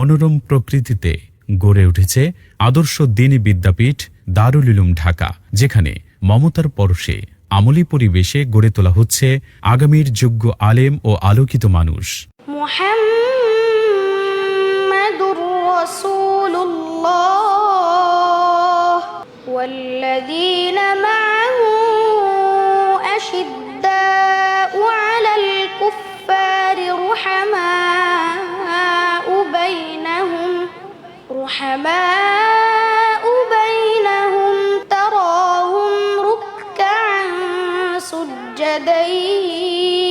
মনোরম প্রকৃতিতে গড়ে উঠেছে আদর্শ দ্বীনি বিদ্যাপীঠ দারুল উলুম ঢাকা, যেখানে মমতার পরশে আমলি পরিবেশে গড়ে তোলা হচ্ছে আগামীর যোগ্য আলেম ও আলোকিত মানুষ। মুহাম্মাদুর রাসূলুল্লাহ ওয়াল্লাযীনা মা'আহু আশিদ্দাউ আলাল কুফফারি রুহামাউ বাইনাহুম তারাহুম রুকআন সুজ্জাদান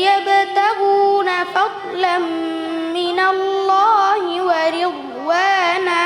ইয়াবতাগুনা ফাদলাম মিনাল্লাহি ওয়া রিদওয়ানা।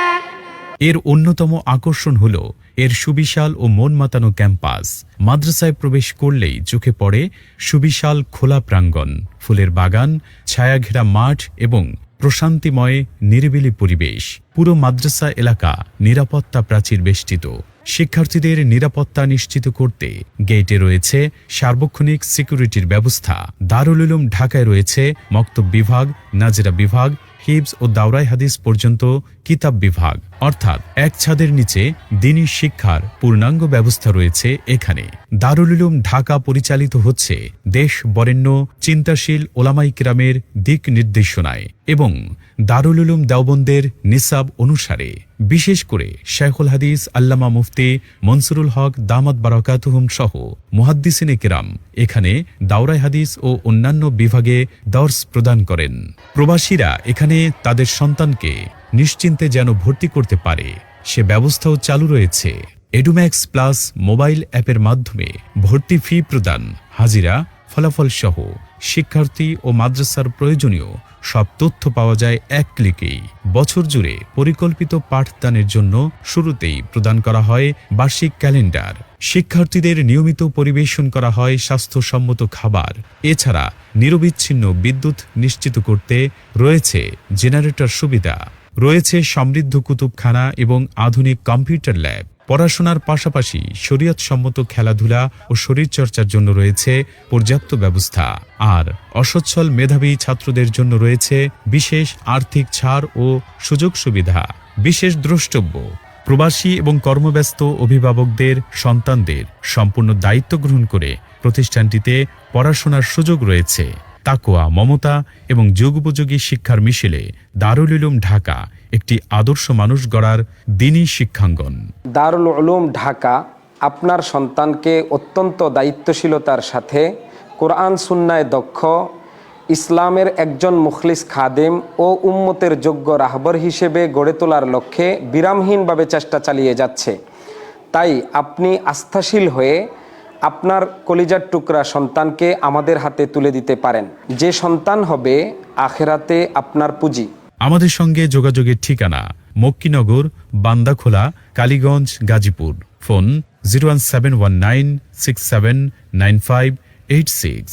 এর অন্যতম আকর্ষণ হল এর সুবিশাল ও মন মাতানো ক্যাম্পাস। মাদ্রাসায় প্রবেশ করলেই চোখে পড়ে সুবিশাল খোলা প্রাঙ্গণ, ফুলের বাগান, ছায়াঘেরা মাঠ এবং প্রশান্তিময় নিরিবিলি পরিবেশ। পুরো মাদ্রাসা এলাকা নিরাপত্তা প্রাচীর বেষ্টিত। শিক্ষার্থীদের নিরাপত্তা নিশ্চিত করতে গেটে রয়েছে সার্বক্ষণিক সিকিউরিটির ব্যবস্থা। দারুল উলুম ঢাকায় রয়েছে মক্তব বিভাগ, নাজেরা বিভাগ, হিফজ ও দাওরাই হাদিস পর্যন্ত কিতাব বিভাগ, অর্থাৎ এক ছাদের নিচে দ্বীনি শিক্ষার পূর্ণাঙ্গ ব্যবস্থা রয়েছে এখানে। দারুল উলুম ঢাকা পরিচালিত হচ্ছে দেশ বরেণ্য চিন্তাশীল ওলামায়ে কেরামের দিক নির্দেশনায় এবং দারুল উলুম দেওবন্দের নিসাব অনুসারে। বিশেষ করে শাইখুল হাদিস আল্লামা মুফতি মনসুরুল হক দামাত বারাকাতুহুম সহ মুহাদ্দিসিনে কেরাম এখানে দাওরাই হাদিস ও অন্যান্য বিভাগে দর্স প্রদান করেন। প্রবাসীরা এখানে তাদের সন্তানকে নিশ্চিন্তে যেন ভর্তি করতে পারে সে ব্যবস্থাও চালু রয়েছে। এডুম্যাক্স প্লাস মোবাইল অ্যাপের মাধ্যমে ভর্তি ফি প্রদান, হাজিরা, ফলাফল সহ শিক্ষার্থী ও মাদ্রাসার প্রয়োজনীয় সব তথ্য পাওয়া যায় এক ক্লিকেই। বছর জুড়ে পরিকল্পিত পাঠদানের জন্য শুরুতেই প্রদান করা হয় বার্ষিক ক্যালেন্ডার। শিক্ষার্থীদের নিয়মিত পরিবেশন করা হয় স্বাস্থ্যসম্মত খাবার। এছাড়া নিরবিচ্ছিন্ন বিদ্যুৎ নিশ্চিত করতে রয়েছে জেনারেটর সুবিধা। রয়েছে সমৃদ্ধ কুতুবখানা এবং আধুনিক কম্পিউটার ল্যাব। পড়াশোনার পাশাপাশি শরীয়তসম্মত খেলাধুলা ও শরীরচর্চার জন্য রয়েছে পর্যাপ্ত ব্যবস্থা। আর অসচ্ছল মেধাবী ছাত্রদের জন্য রয়েছে বিশেষ আর্থিক ছাড় ও সুযোগ সুবিধা। বিশেষ দ্রষ্টব্য, প্রবাসী এবং কর্মব্যস্ত অভিভাবকদের সন্তানদের সম্পূর্ণ দায়িত্ব গ্রহণ করে প্রতিষ্ঠানটিতে পড়াশোনার সুযোগ রয়েছে। তাকওয়া, মমতা এবং যুগোপযোগী শিক্ষার মিশেলে দারুল উলুম ঢাকা একটি আদর্শ মানুষ গড়ার দ্বীনি শিক্ষাঙ্গন। দারুল উলুম ঢাকা আপনার সন্তানকে অত্যন্ত দায়িত্বশীলতার সাথে কোরআন সুন্নায় দক্ষ, ইসলামের একজন মুখলিস খাদেম ও উম্মতের যোগ্য রাহবর হিসেবে গড়ে তোলার লক্ষ্যে বিরামহীনভাবে চেষ্টা চালিয়ে যাচ্ছে। তাই আপনি আস্থাশীল হয়ে আপনার কলিজার টুকরা সন্তানকে আমাদের হাতে তুলে দিতে পারেন, যে সন্তান হবে আখেরাতে আপনার পুঁজি। আমাদের সঙ্গে যোগাযোগের ঠিকানা মক্কিনগর, বান্দাখোলা, কালীগঞ্জ, গাজীপুর। ফোন 01719679586।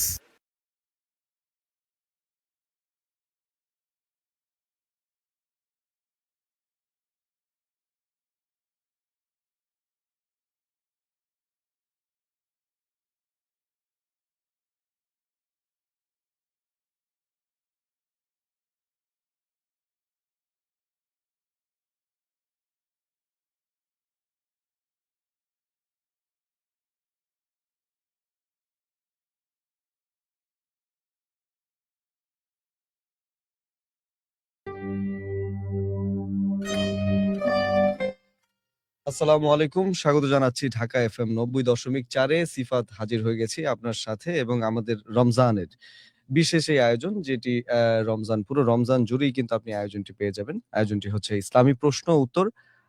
আসসালামু আলাইকুম, স্বাগত জানাচ্ছি ঢাকা FM 90.4-এ। সিফাত হাজির হয়ে গেছি আপনার সাথে এবং আমাদের রমজানের বিশেষ এই আয়োজন, যেটি পুরো রমজান জুড়েই কিন্তু আপনি আয়োজনটি পেয়ে যাবেন। আয়োজনটি হচ্ছে ইসলামী প্রশ্ন উত্তর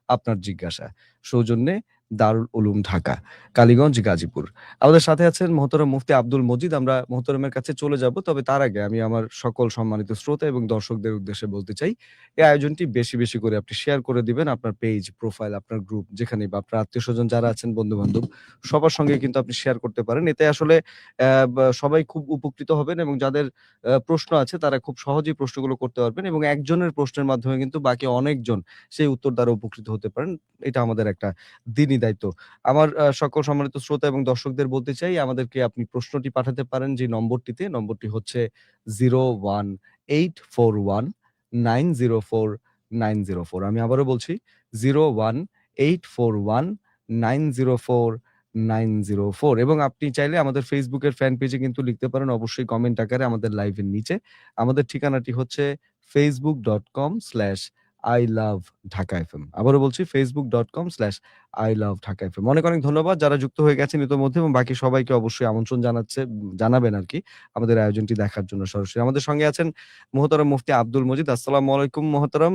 আপনার জিজ্ঞাসা, সৌজন্যে দারুল উলুম ঢাকা, কালীগঞ্জ, গাজীপুর। আমাদের সাথে আছেন মোহতরম মুফতি আব্দুল মজিদ। আমরা মোহতরমের কাছে চলে যাব, তবে তার আগে আমি আমার সকল সম্মানিত শ্রোতা এবং দর্শকদের উদ্দেশ্যে বলতে চাই, এই আয়োজনটি বেশি বেশি করে আপনি শেয়ার করে দিবেন। আপনার পেজ, প্রোফাইল, আপনার গ্রুপ, যেখানে বা আপনার আত্মীয় স্বজন যারা আছেন, বন্ধু বান্ধব, সবার সঙ্গে কিন্তু আপনি শেয়ার করতে পারেন। এতে আসলে সবাই খুব উপকৃত হবেন এবং যাদের প্রশ্ন আছে তারা খুব সহজেই প্রশ্নগুলো করতে পারবেন এবং একজনের প্রশ্নের মাধ্যমে কিন্তু বাকি অনেকজন সেই উত্তর দ্বারা উপকৃত হতে পারেন। এটা আমাদের একটা দিনই দায়িত্ব। আমার সকল সম্মানিত শ্রোতা এবং দর্শকদের বলতে চাই, আমাদেরকে আপনি প্রশ্নটি পাঠাতে পারেন যে নম্বরটিতে। নম্বরটি হচ্ছে 01841904904 904। আমি আবারও বলছি 01841904904 এবং আপনি চাইলে আমাদের ফেসবুকের ফ্যান পেজে কিন্তু লিখতে পারেন অবশ্যই কমেন্ট আকারে আমাদের লাইভের নিচে। আমাদের ঠিকানাটি হচ্ছে facebook.com/I love ঢাকা FM। আবারও বলছি facebook.com/I love ঢাকা FM। অনেক, অনেক ধন্যবাদ যারা যুক্ত হয়ে গেছেন ইতোমধ্যে এবং বাকি সবাইকে অবশ্যই আমন্ত্রণ জানাবেন আরকি আমাদের আয়োজনটি দেখার জন্য সরাসরি। আমাদের সঙ্গে আছেন মোহতারাম মুফতি আব্দুল মজিদ। আসসালামু আলাইকুম মোহতারাম।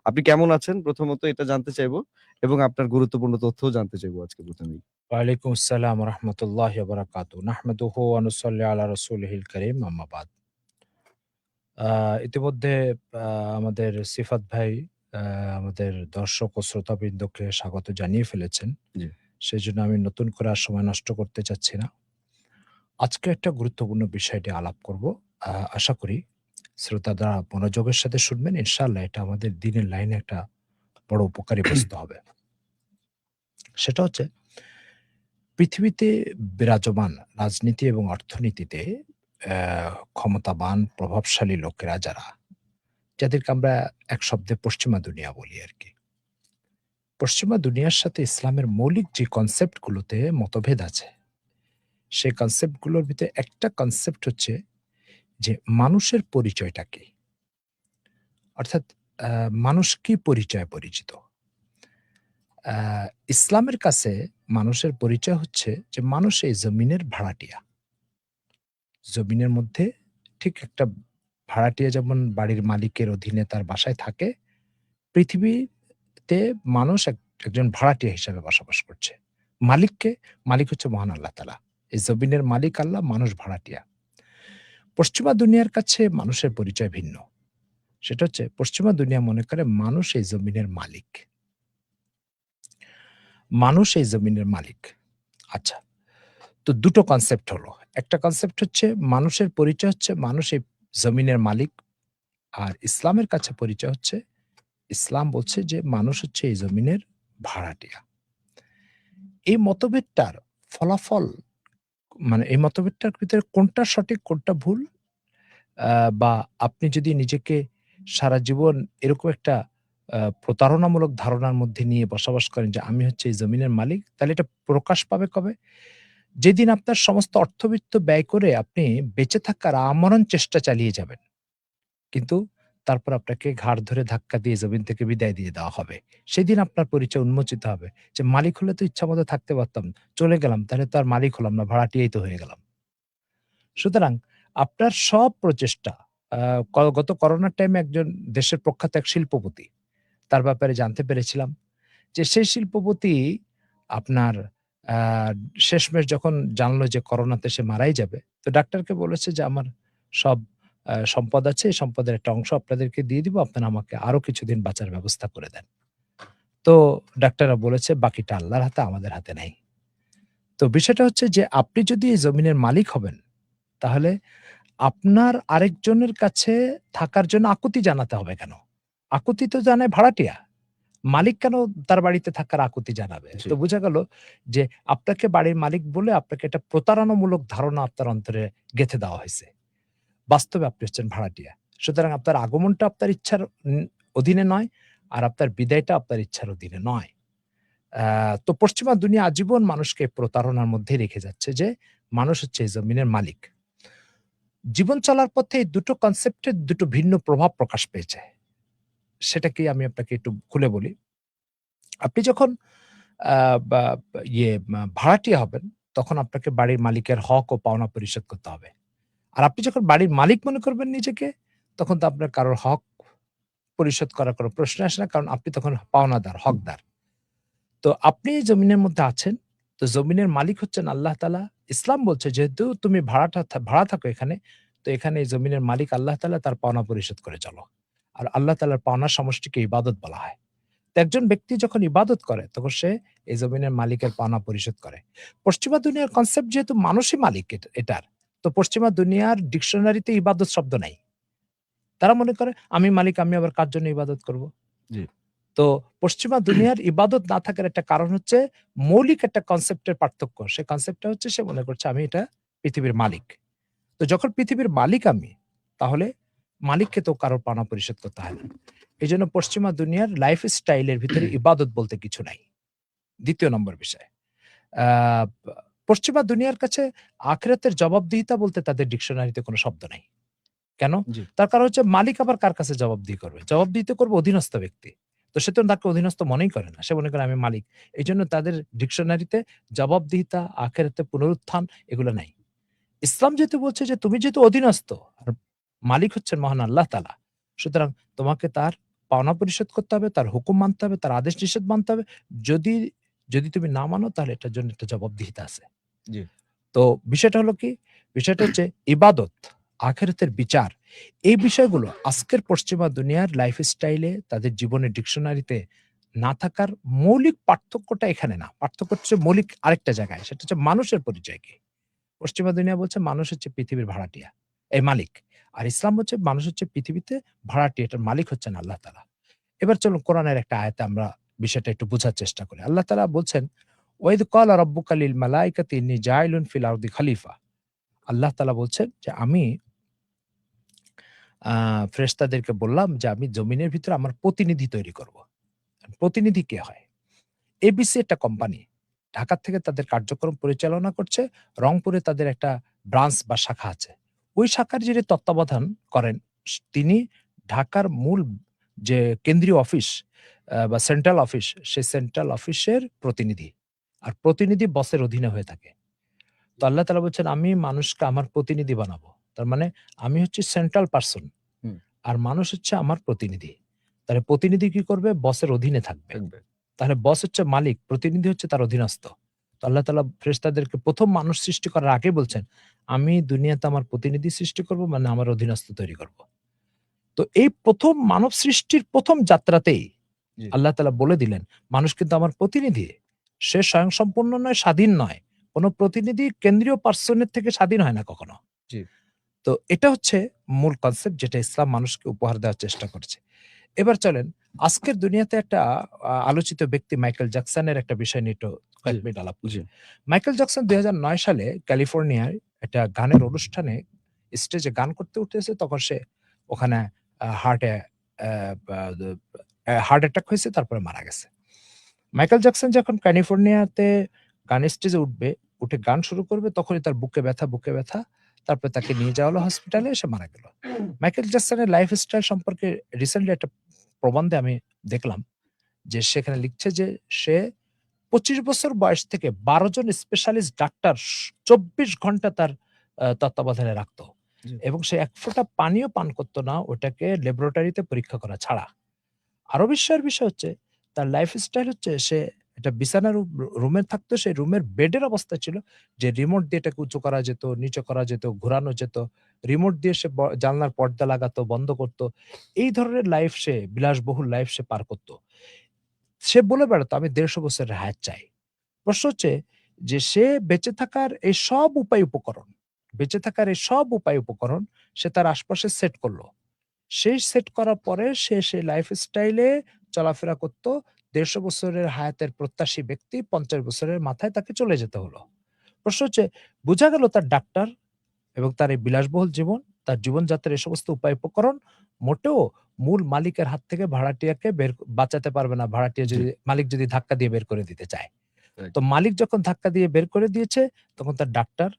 আপনি কেমন আছেন? প্রথমত এটা জানতে চাইবো এবং আপনার গুরুত্বপূর্ণ তথ্যও জানতে চাইবো আজকে প্রথমেই। ওয়ালাইকুম আসসালাম রহমতুল্লাহি ওয়া বারাকাতুহু নাহমাদুহু ওয়া নুসাল্লি আলা রাসূলিহিল কারীম আম্মা বাদ। ইতিমধ্যে আমাদের সিফাত ভাই আমাদের দর্শক ও শ্রোতাবৃন্দকে স্বাগত জানিয়ে ফেলেছেন। জি। সেজন্য আমি নতুন করে আর সময় নষ্ট করতে চাচ্ছি না। আজকে একটা গুরুত্বপূর্ণ বিষয় নিয়ে আলাপ করব। আশা করি শ্রোতারা মনোযোগের সাথে শুনবেন। ইনশাআল্লাহ এটা আমাদের দ্বীনের লাইনে একটা বড় উপকারী বস্তু হবে। সেটা হচ্ছে পৃথিবীতে বিরাজমান রাজনীতি এবং অর্থনীতিতে ক্ষমতাবান প্রভাবশালী লোকেরা যাদেরকে আমরা এক শব্দে পশ্চিমা দুনিয়া বলি আরকি। পশ্চিমা দুনিয়ার সাথে ইসলামের মৌলিক যে কনসেপ্ট গুলোতে মতভেদ আছে, সেই কনসেপ্ট গুলোর ভিতরে একটা কনসেপ্ট হচ্ছে যে মানুষের পরিচয়টা কি? অর্থাৎ মানুষ কি পরিচয়ে পরিচিত? ইসলামের কাছে মানুষের পরিচয় হচ্ছে যে মানুষ এই জমিনের ভাড়াটিয়া। জমিনের মধ্যে ঠিক একটা ভাড়াটিয়া যেমন বাড়ির মালিকের অধীনে তার বাসায় থাকে, পৃথিবীতে মানুষ একজন ভাড়াটিয়া হিসাবে বসবাস করছে। মালিক হচ্ছে মহান আল্লাহ তাআলা। এই জমিনের মালিক আল্লাহ, মানুষ ভাড়াটিয়া। পশ্চিমা দুনিয়ার কাছে মানুষের পরিচয় ভিন্ন। সেটা হচ্ছে পশ্চিমা দুনিয়া মনে করে মানুষ এই জমিনের মালিক। মানুষ এই জমিনের মালিক। আচ্ছা, তো দুটো কনসেপ্ট হলো। একটা কনসেপ্ট হচ্ছে মানুষের পরিচয় হচ্ছে মানুষ এই জমিনের মালিক, আর ইসলামের কাছে পরিচয় হচ্ছে ইসলাম বলছে যে মানুষ হচ্ছে এই জমিনের ভাড়াটিয়া। এই মতভেদটার ফলাফল মানে এই মতভেদটার ভিতরে কোনটা সঠিক কোনটা ভুল, বা আপনি যদি নিজেকে সারা জীবন এরকম একটা প্রতারণামূলক ধারণার মধ্যে নিয়ে বসবাস করেন যে আমি হচ্ছে এই জমিনের মালিক, তাহলে এটা প্রকাশ পাবে কবে? যেদিন আপনার সমস্ত অর্থবিত্ত ব্যয় করে আপনি বেঁচে থাকার আমরণ চেষ্টা চালিয়ে যাবেন, কিন্তু তারপর আপনাকে ঘাড় ধরে ধাক্কা দিয়ে জমিন থেকে বিদায় দিয়ে দেওয়া হবে। সেদিন আপনার পরিচয় উন্মোচিত হবে যে মালিক হলে তো ইচ্ছামতো থাকতে পারতাম, চলে গেলাম, তাহলে তো আর মালিক হলাম না, ভাড়াটিয়াই তো হয়ে গেলাম। সুতরাং আপনার সব প্রচেষ্টা, গত করোনার টাইমে একজন দেশের প্রখ্যাত এক শিল্পপতি, তার ব্যাপারে জানতে পেরেছিলাম যে সেই শিল্পপতি আপনার শেষমেশ যখন জানলো যে করোনাতে সে মারাই যাবে, তো ডাক্তারকে বলেছে যে আমার সব সম্পদ আছে, এই সম্পদের একটা অংশ আপনাদেরকে দিয়ে দিব, আপনারা আমাকে আরো কিছুদিন বাঁচার ব্যবস্থা করে দেন। তো ডাক্তাররা বলেছে বাকিটা আল্লাহর হাতে, আমাদের হাতে নাই। তো বিষয়টা হচ্ছে যে আপনি যদি এই জমিনের মালিক হবেন, তাহলে আপনার আরেকজনের কাছে থাকার জন্য আকুতি জানাতে হবে কেন? আকুতি তো জানায় ভাড়াটিয়া। মালিক কেন তার বাড়িতে থাকার আকুতি জানাবে? জি। তো বোঝা গেল যে আপনাকে বাড়ির মালিক বলে আপনাকে একটা প্রতারণামূলক ধারণা আপনার অন্তরে গেঁথে দেওয়া হয়েছে। বাস্তবে আপনি হচ্ছেন ভাড়াটিয়া। সুতরাং আপনার আগমনটা আপনার ইচ্ছার অধীনে নয়, আর আপনার বিদায়টা আপনার ইচ্ছার অধীনে নয়। তো পশ্চিমা দুনিয়া আজীবন মানুষকে প্রতারণার মধ্যে রেখে যাচ্ছে যে মানুষ হচ্ছে এই জমিনের মালিক। জীবন চলার পথে এই দুটো কনসেপ্টের দুটো ভিন্ন প্রভাব প্রকাশ পেয়েছে। সেটা কি আমি আপনাকে একটু খুলে বলি। আপনি যখন ভাড়াটিয়া হবেন, তখন আপনাকে বাড়ির মালিকের হক ও পাওনা পরিশোধ করতে হবে। আর আপনি যখন বাড়ির মালিক মনে করবেন নিজেকে, তখন তো আপনার কারোর হক পরিশোধ করার কোনো প্রশ্ন আসে না, কারণ আপনি তখন পাওনাদার, হকদার। তো আপনি জমিনের মধ্যে আছেন, তো জমিনের মালিক হচ্ছেন আল্লাহ তাআলা। ইসলাম বলছে যেহেতু তুমি ভাড়া থাকো এখানে, তো এখানে এই জমিনের মালিক আল্লাহ তাআলা, তার পাওনা পরিশোধ করে চলো। আর আল্লাহ তাআলার পাওনার সমষ্টিকে ইবাদত বলা হয়। তো একজন ব্যক্তি যখন ইবাদত করে, তখন সে এই জমিনের মালিকের পাওনা পরিশোধ করে। পশ্চিমা দুনিয়ার কনসেপ্ট যেহেতু মানুষই মালিক এটার, তো পশ্চিমা দুনিয়ার ডিকশনারিতে ইবাদত শব্দ নাই। তারা মনে করে আমি মালিক, আমি আবার কার জন্য ইবাদত করব? জি। তো পশ্চিমা দুনিয়ার ইবাদত না থাকার একটা কারণ হচ্ছে মৌলিক একটা কনসেপ্টের পার্থক্য। সেই কনসেপ্টটা হচ্ছে সে মনে করছে আমি এটা পৃথিবীর মালিক। তো যখন পৃথিবীর মালিক আমি, তাহলে মালিককে তো কারোর পাওনা পরিশোধ করতে হয় না। এই জন্য পশ্চিমা দুনিয়ার লাইফ স্টাইলের ভিতরে ইবাদত বলতে কিছু নাই। দ্বিতীয় নম্বর বিষয়, আহ, পশ্চিমা দুনিয়ার কাছে আখিরাতের জবাবদিহিতা বলতে তাদের ডিকশনারিতে কোনো শব্দ নাই। কেন? জি। তার কারণ হচ্ছে মালিক আবার কার কাছে জবাবদিহি করবে? জবাবদিহি তো করবে অধীনস্থ ব্যক্তি। তো সে তো তাকে অধীনস্থ মনেই করে না। সে মনে করে আমি মালিক। এই জন্য তাদের ডিকশনারিতে জবাবদিহিতা, আখিরাতে পুনরুত্থান এগুলো নাই। ইসলাম যেহেতু বলছে যে তুমি যেহেতু অধীনস্থ আর মালিক হচ্ছেন মহান আল্লাহ তাআলা, সুতরাং তোমাকে তার পাওনা পরিশোধ করতে হবে, তার হুকুম মানতে হবে, তার আদেশ নিষেধ মানতে হবে। যদি যদি তুমি না মানো তাহলে এটার জন্য একটা জবাবদিহিতা আছে। জি। তো বিষয়টা হলো কি? বিষয়টা হচ্ছে ইবাদত, আখিরাতের বিচার। এই বিষয়গুলো আজকের পশ্চিমা দুনিয়ার লাইফস্টাইলে তাদের জীবনের ডিকশনারিতে না থাকার মৌলিক পার্থক্যটা এখানে না। পার্থক্য হচ্ছে মৌলিক আরেকটা জায়গায়। সেটা হচ্ছে মানুষের পরিচয় কি? পশ্চিমা দুনিয়া বলছে মানুষ হচ্ছে পৃথিবীর ভাড়াটিয়া, এই মালিক। আর ইসলাম হচ্ছে মানুষ হচ্ছে পৃথিবীতে ভাড়াটিয়া, এটার মালিক হচ্ছেন আল্লাহ তাআলা। এবার চলুন কোরআনের একটা আয়াতে আমরা বিষয়টা একটু বোঝার চেষ্টা করি। আল্লাহ তাআলা বলছেন, ওয়াইদ ক্বালা রাব্বুকা লিল মালাইকাতি ইন্নী জাইলুন ফিল আরদি খলিফা। আল্লাহ তাআলা বলছেন যে আমি ফেরেশতাদেরকে বললাম যে আমি জমিনের ভিতরে আমার প্রতিনিধি তৈরি করব। প্রতিনিধি কে হয়? এবিসি একটা কোম্পানি। ঢাকা থেকে তাদের কার্যক্রম পরিচালনা করছে। রংপুরে তাদের একটা ব্রাঞ্চ বা শাখা আছে। ওই শাখার যিনি তত্ত্বাবধান করেন তিনি ঢাকার মূল যে কেন্দ্রীয় অফিস বা সেন্ট্রাল অফিস, সেই সেন্ট্রাল অফিসের প্রতিনিধি। আর প্রতিনিধি বসের অধীনে হয়ে থাকে। তো আল্লাহ তাআলা বলছেন আমি মানুষকে আমার প্রতিনিধি বানাবো। তার মানে আমি হচ্ছি সেন্ট্রাল পারসন। হুম। আর মানুষ হচ্ছে আমার প্রতিনিধি। তাহলে প্রতিনিধি কি করবে? বসের অধীনে থাকবে। থাকবে। তাহলে বস হচ্ছে মালিক, প্রতিনিধি হচ্ছে তার অধীনস্থ। তো আল্লাহ তাআলা ফেরেশতাদেরকে ১ম মানুষ সৃষ্টি করার আগে বলছেন, আমি দুনিয়াতে আমার প্রতিনিধি সৃষ্টি করব, মানে আমার অধীনস্থ তৈরি করব। তো এই ১ম মানব সৃষ্টির ১ম যাত্রাতেই জি। আল্লাহ তাআলা বলে দিলেন, মানুষ কিন্তু আমার প্রতিনিধি। সে স্বয়ংসম্পূর্ণ নয়, স্বাধীন নয়। কোন প্রতিনিধি কেন্দ্রীয় পার্সনের থেকে স্বাধীন হয় না কখনো। জি। তো এটা হচ্ছে মূল কনসেপ্ট যেটা ইসলাম মানুষকে উপহার দেওয়ার চেষ্টা করছে। এবার চলেন আজকের দুনিয়াতে একটা আলোচিত ব্যক্তি মাইকেল জ্যাকসনের একটা বিষয় নিয়ে একটু কয়েক জি। মিনিট আলাপ করি। জি। মাইকেল জ্যাকসন ২০০৯ সালে ক্যালিফোর্নিয়ায় একটা গানের অনুষ্ঠানে স্টেজে গান করতে উঠেছে। তখন সে ওখানে আ হার্টে অ্যা বা দ হার্ট অ্যাটাক হয়েছে, তারপরে মারা গেছে। মাইকেল জ্যাকসন যখন ক্যালিফোর্নিয়াতে গানের স্টেজে উঠবে, উঠে গান শুরু করবে তখনই তার বুকে ব্যথা, বুকে ব্যথা। তারপরে তাকে নিয়ে যাওয়া হলো হসপিটালে, সে মারা গেল। মাইকেল জ্যাকসনের লাইফস্টাইল সম্পর্কে রিসেন্টলি একটা প্রবন্ধে আমি দেখলাম যে সেখানে লিখছে যে সে ২৫ বছর বয়স থেকে ১২ জন স্পেশালিস্ট ডাক্তার ২৪ ঘন্টা তার তত্ত্বাবধানে রাখতো। জি। এবং সে এক ফোঁটা পানিও পান করত না ওটাকে ল্যাবরেটরিতে পরীক্ষা করা ছাড়া। আরো বিস্ময়ের বিষয় হচ্ছে তার লাইফস্টাইল হচ্ছে সে একটা বিছানার রুমে থাকতো, সেই রুমের বেডের অবস্থা ছিল যে রিমোট দিয়ে এটাকে উঁচু করা যেত, নিচু করা যেত, ঘোরানো যেত। রিমোট দিয়ে সে জানলার পর্দা লাগাতো, বন্ধ করত। এই ধরনের লাইফ সে বিলাসবহুল লাইফ সে পার করত। সে বলে বেড়াতো আমি ১৫০ বছরের হায়াত চাই। প্রশ্ন হচ্ছে যে সে বেঁচে থাকার এই সব উপায় উপকরণ, বেঁচে থাকার এই সব উপায় উপকরণ সে তার আশপাশে সেট করলো। সেই সেট করার পরে সে সেই লাইফস্টাইলে চলাফেরা করত। ১৫০ বছরের হায়াতের প্রত্যাশী ব্যক্তি ৫০ বছরের মাথায় তাকে চলে যেতে হলো। প্রশ্ন হচ্ছে বোঝা গেল তার ডাক্তার এবং তার এই বিলাসবহুল জীবন, তার জীবনযাত্রার এই সমস্ত উপায় উপকরণ মোটেও মূল মালিকের হাত থেকে ভাড়াটিয়াকে বাঁচাতে পারবে না। ভাড়াটিয়া জি। যদি মালিক যদি ধাক্কা দিয়ে বের করে দিতে চায়। রাইট। তো মালিক যখন ধাক্কা দিয়ে বের করে দিয়েছে তখন তার ডাক্তার,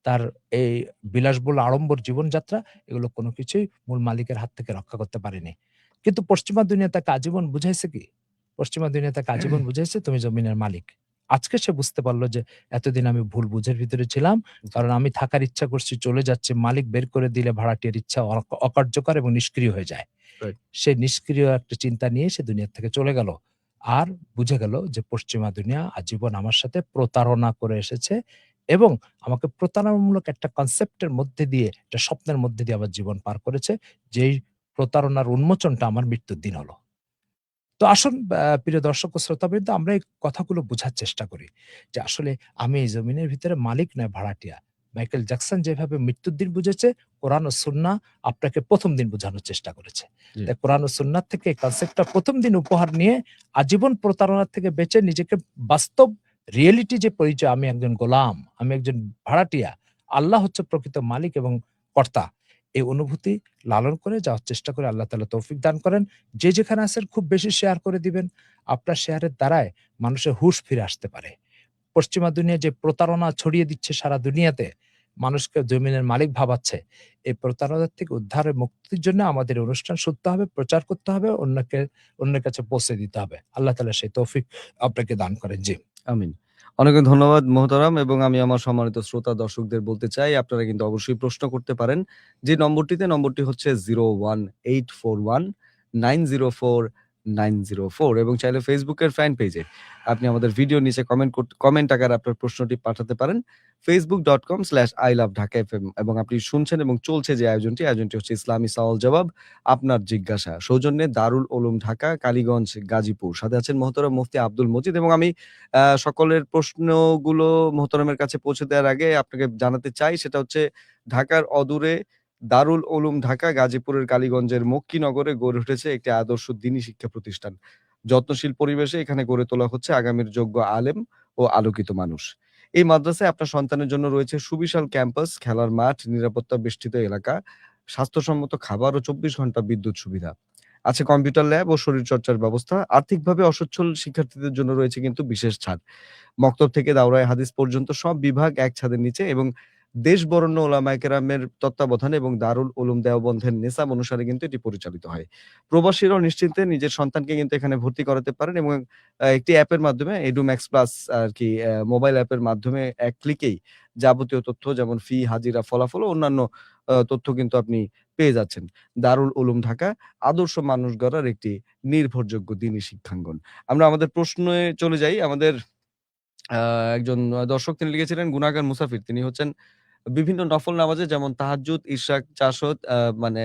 তার এই বিলাসবহুল আড়ম্বর জীবনযাত্রা এগুলো কোনো কিছুই মূল মালিকের হাত থেকে রক্ষা করতে পারেনি। কিন্তু পশ্চিমা দুনিয়া তাকে আজীবন বুঝাইছে কি? পশ্চিমা দুনিয়া তাকে আজীবন বুঝাইছে তুমি জমিনের মালিক। আজকে সে বুঝতে পারল যে এতদিন আমি ভুল বুঝের ভিতরে ছিলাম। জি। কারণ আমি থাকার ইচ্ছা করছি, চলে যাচ্ছি। মালিক বের করে দিলে ভাড়াটিয়ার ইচ্ছা অকার্যকর এবং নিষ্ক্রিয় হয়ে যায়। রাইট। সে নিষ্ক্রিয় একটা চিন্তা নিয়ে সে দুনিয়া থেকে চলে গেল। আর বুঝে গেল যে পশ্চিমা দুনিয়া আজীবন আমার সাথে প্রতারণা করে এসেছে এবং আমাকে প্রতারণামূলক একটা কনসেপ্টের মধ্যে দিয়ে, একটা স্বপ্নের মধ্যে দিয়ে আমার জীবন পার করেছে। যেই প্রতারণার উন্মোচনটা আমার মৃত্যুর দিন হলো। তো আসুন প্রিয় দর্শক ও শ্রোতাবৃন্দ আমরা এই কথাগুলো বুঝার চেষ্টা করি যে আসলে আমি এই জমিনের ভিতরে মালিক নয়, ভাড়াটিয়া। মাইকেল জ্যাকসন যেভাবে মৃত্যুর দিন বুঝেছে, কোরআন ও সুন্নাহ আপনাকে ১ম দিন বোঝানোর চেষ্টা করেছে। জি। তাই কোরআন ও সুন্নাহ থেকে এই কনসেপ্টটা ১ম দিন উপহার নিয়ে আজীবন প্রতারণা থেকে বেঁচে নিজেকে বাস্তব রিয়েলিটি যে পরিচয় আমি একজন গোলাম, আমি একজন ভাড়াটিয়া, আল্লাহ হচ্ছে প্রকৃত মালিক এবং কর্তা। এই অনুভূতি লালন করে যাওয়ার চেষ্টা করে আল্লাহ তাআলা তৌফিক দান করেন। যে যেখানে আছেন খুব বেশি শেয়ার করে দিবেন। আপনার শেয়ারের দ্বারায় মানুষের হুঁশ ফিরে আসতে পারে। পশ্চিমা দুনিয়া যে প্রতারণা ছড়িয়ে দিচ্ছে সারা দুনিয়াতে, মানুষকে জমিনের মালিক ভাবাচ্ছে। এই প্রতারণার থেকে উদ্ধারের মুক্তির জন্য আমাদের এই অনুষ্ঠান শুনতে হবে, প্রচার করতে হবে, অন্যের কাছে পৌঁছে দিতে হবে। আল্লাহ তাআলা সেই তৌফিক আপনাকে দান করেন। জি। আমিন। অনেক ধন্যবাদ মোহতারাম, এবং আমি আমার সম্মানিত শ্রোতা দর্শকদের বলতে চাই আপনারা কিন্তু অবশ্যই প্রশ্ন করতে পারেন। যে নম্বরটি হচ্ছে 01841904904 এবং চাইলে ফেসবুকের ফ্যান পেজে আপনি আমাদের ভিডিও নিচে কমেন্ট আকারে আপনার প্রশ্নটি পাঠাতে পারেন facebook.com/iloveDhakaFM। এবং আপনি শুনছেন এবং চলছে যে আয়োজনটি হচ্ছে ইসলামী সওয়াল জবাব, আপনার জিজ্ঞাসা, সৌজন্যে দারুল উলুম ঢাকা, কালীগঞ্জ, গাজীপুর। সাথে আছেন মোহতারাম মুফতি আব্দুল মজিদ, এবং আমি সকলের প্রশ্নগুলো মোহতারামের কাছে পৌঁছে দেওয়ার আগে আপনাকে জানাতে চাই, সেটা হচ্ছে ঢাকার অদূরে দারুল উলুম ঢাকা গাজীপুরের কালীগঞ্জের মক্কিনগরে গড়ে উঠেছে একটি আদর্শ দ্বীনী শিক্ষা প্রতিষ্ঠান। যত্নশীল পরিবেশে এখানে গড়ে তোলা হচ্ছে আগামীর যোগ্য আলেম ও আলোকিত মানুষ। এই মাদ্রাসায় আপনার সন্তানের জন্য রয়েছে সুবিশাল ক্যাম্পাস, খেলার মাঠ, নিরাপত্তা বেষ্টিত এলাকা, স্বাস্থ্যসম্মত খাবার ও 24 ঘন্টা বিদ্যুৎ সুবিধা। আছে কম্পিউটার ল্যাব ও শরীরচর্চার ব্যবস্থা। আর্থিকভাবে অসচ্ছল শিক্ষার্থীদের জন্য রয়েছে কিন্তু বিশেষ ছাড়। মক্তব থেকে দাওরায়ে হাদিস পর্যন্ত সব বিভাগ এক ছাদের নিচে, এবং দেশ বরেণ্য ওলামায়ে কেরামের তত্ত্বাবধানে এবং দারুল উলুম দেওবন্দের নিসাব অনুসারে কিন্তু এটি পরিচালিত হয়। প্রবাসীরাও নিশ্চিন্তে নিজের সন্তানকে কিন্তু এখানে ভর্তি করাতে পারেন, এবং একটি অ্যাপের মাধ্যমে এডুম্যাক্স প্লাস আরকি মোবাইল অ্যাপের মাধ্যমে এক ক্লিকেই যাবতীয় তথ্য যেমন ফি, হাজিরা, ফলাফল ও অন্যান্য তথ্য কিন্তু আপনি পেয়ে যাচ্ছেন। দারুল উলুম ঢাকা আদর্শ মানুষ গড়ার একটি নির্ভরযোগ্য দ্বীনী শিক্ষাঙ্গন। আমরা আমাদের প্রশ্নে চলে যাই। আমাদের আ একজন দর্শক তিনি লিখেছিলেন গুনাহগার মুসাফির। তিনি হচ্ছেন বিভিন্ন নফল নামাজে যেমন তাহাজ্জুদ, ইশরাক, চাশত মানে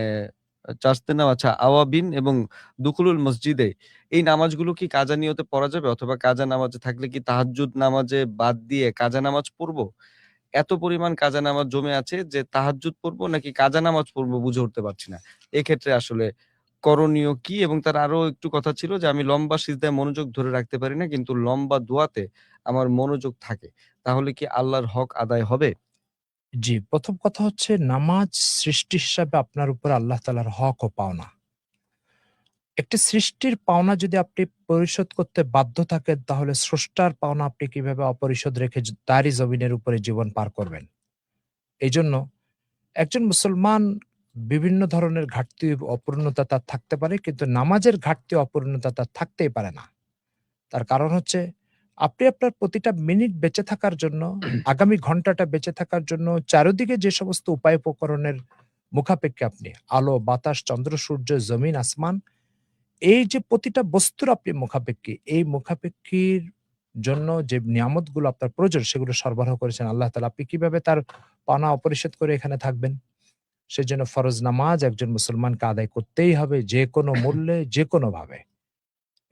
চাশতে নামাজ, আচ্ছা আওয়াবিন এবং দুখুলুল মসজিদে এই নামাজগুলো কি কাজা নিয়তে পড়া যাবে? অথবা কাজা নামাজে থাকলে কি তাহাজ্জুদ নামাজে বাদ দিয়ে কাজা নামাজ পড়বো? এত পরিমাণ কাজা নামাজ জমে আছে যে তাহাজ্জুদ পড়বো নাকি কাজা নামাজ পড়বো বুঝে উঠতে পারছি না। এক্ষেত্রে আসলে করণীয় কি? এবং তার আরো একটু কথা ছিল যে আমি লম্বা সিজদায় মনোযোগ ধরে রাখতে পারি না, কিন্তু লম্বা দোয়াতে আমার মনোযোগ থাকে। তাহলে কি আল্লাহর হক আদায় হবে? জি, ১ম কথা হচ্ছে নামাজ সৃষ্টি হিসাবে আপনার উপর আল্লাহ তাআলার হক ও পাওনা। একটি সৃষ্টির পাওনা যদি আপনি পরিশোধ করতে বাধ্য থাকেন, তাহলে স্রষ্টার পাওনা আপনি কিভাবে অপরিশোধ রেখে তারই জমিনের উপরে জীবন পার করবেন? এইজন্য একজন মুসলমান বিভিন্ন ধরনের ঘাটতি অপূর্ণতা তার থাকতে পারে, কিন্তু নামাজের ঘাটতি অপূর্ণতা তার থাকতেই পারে না। তার কারণ হচ্ছে আপনি আপনার প্রতিটা মিনিট বেঁচে থাকার জন্য, আগামী ঘন্টাটা বেঁচে থাকার জন্য চারিদিকে যে সমস্ত উপায় উপকরণের মুখাপেক্ষী আপনি আলো, বাতাস, চন্দ্র, সূর্য, জমিন, আসমান, এই যে প্রতিটা বস্তুর আপনি মুখাপেক্ষী, এই মুখাপেক্ষীর জন্য যে নিয়ামতগুলো আপনার প্রয়োজন সেগুলো সরবরাহ করেছেন আল্লাহ তাআলা। আপনি কিভাবে তার পাওনা অপরিশোধ করে এখানে থাকবেন? সেজন্য ফরজ নামাজ একজন মুসলমানকে আদায় করতেই হবে, যেকোনো মূল্যে, যেকোনোভাবে।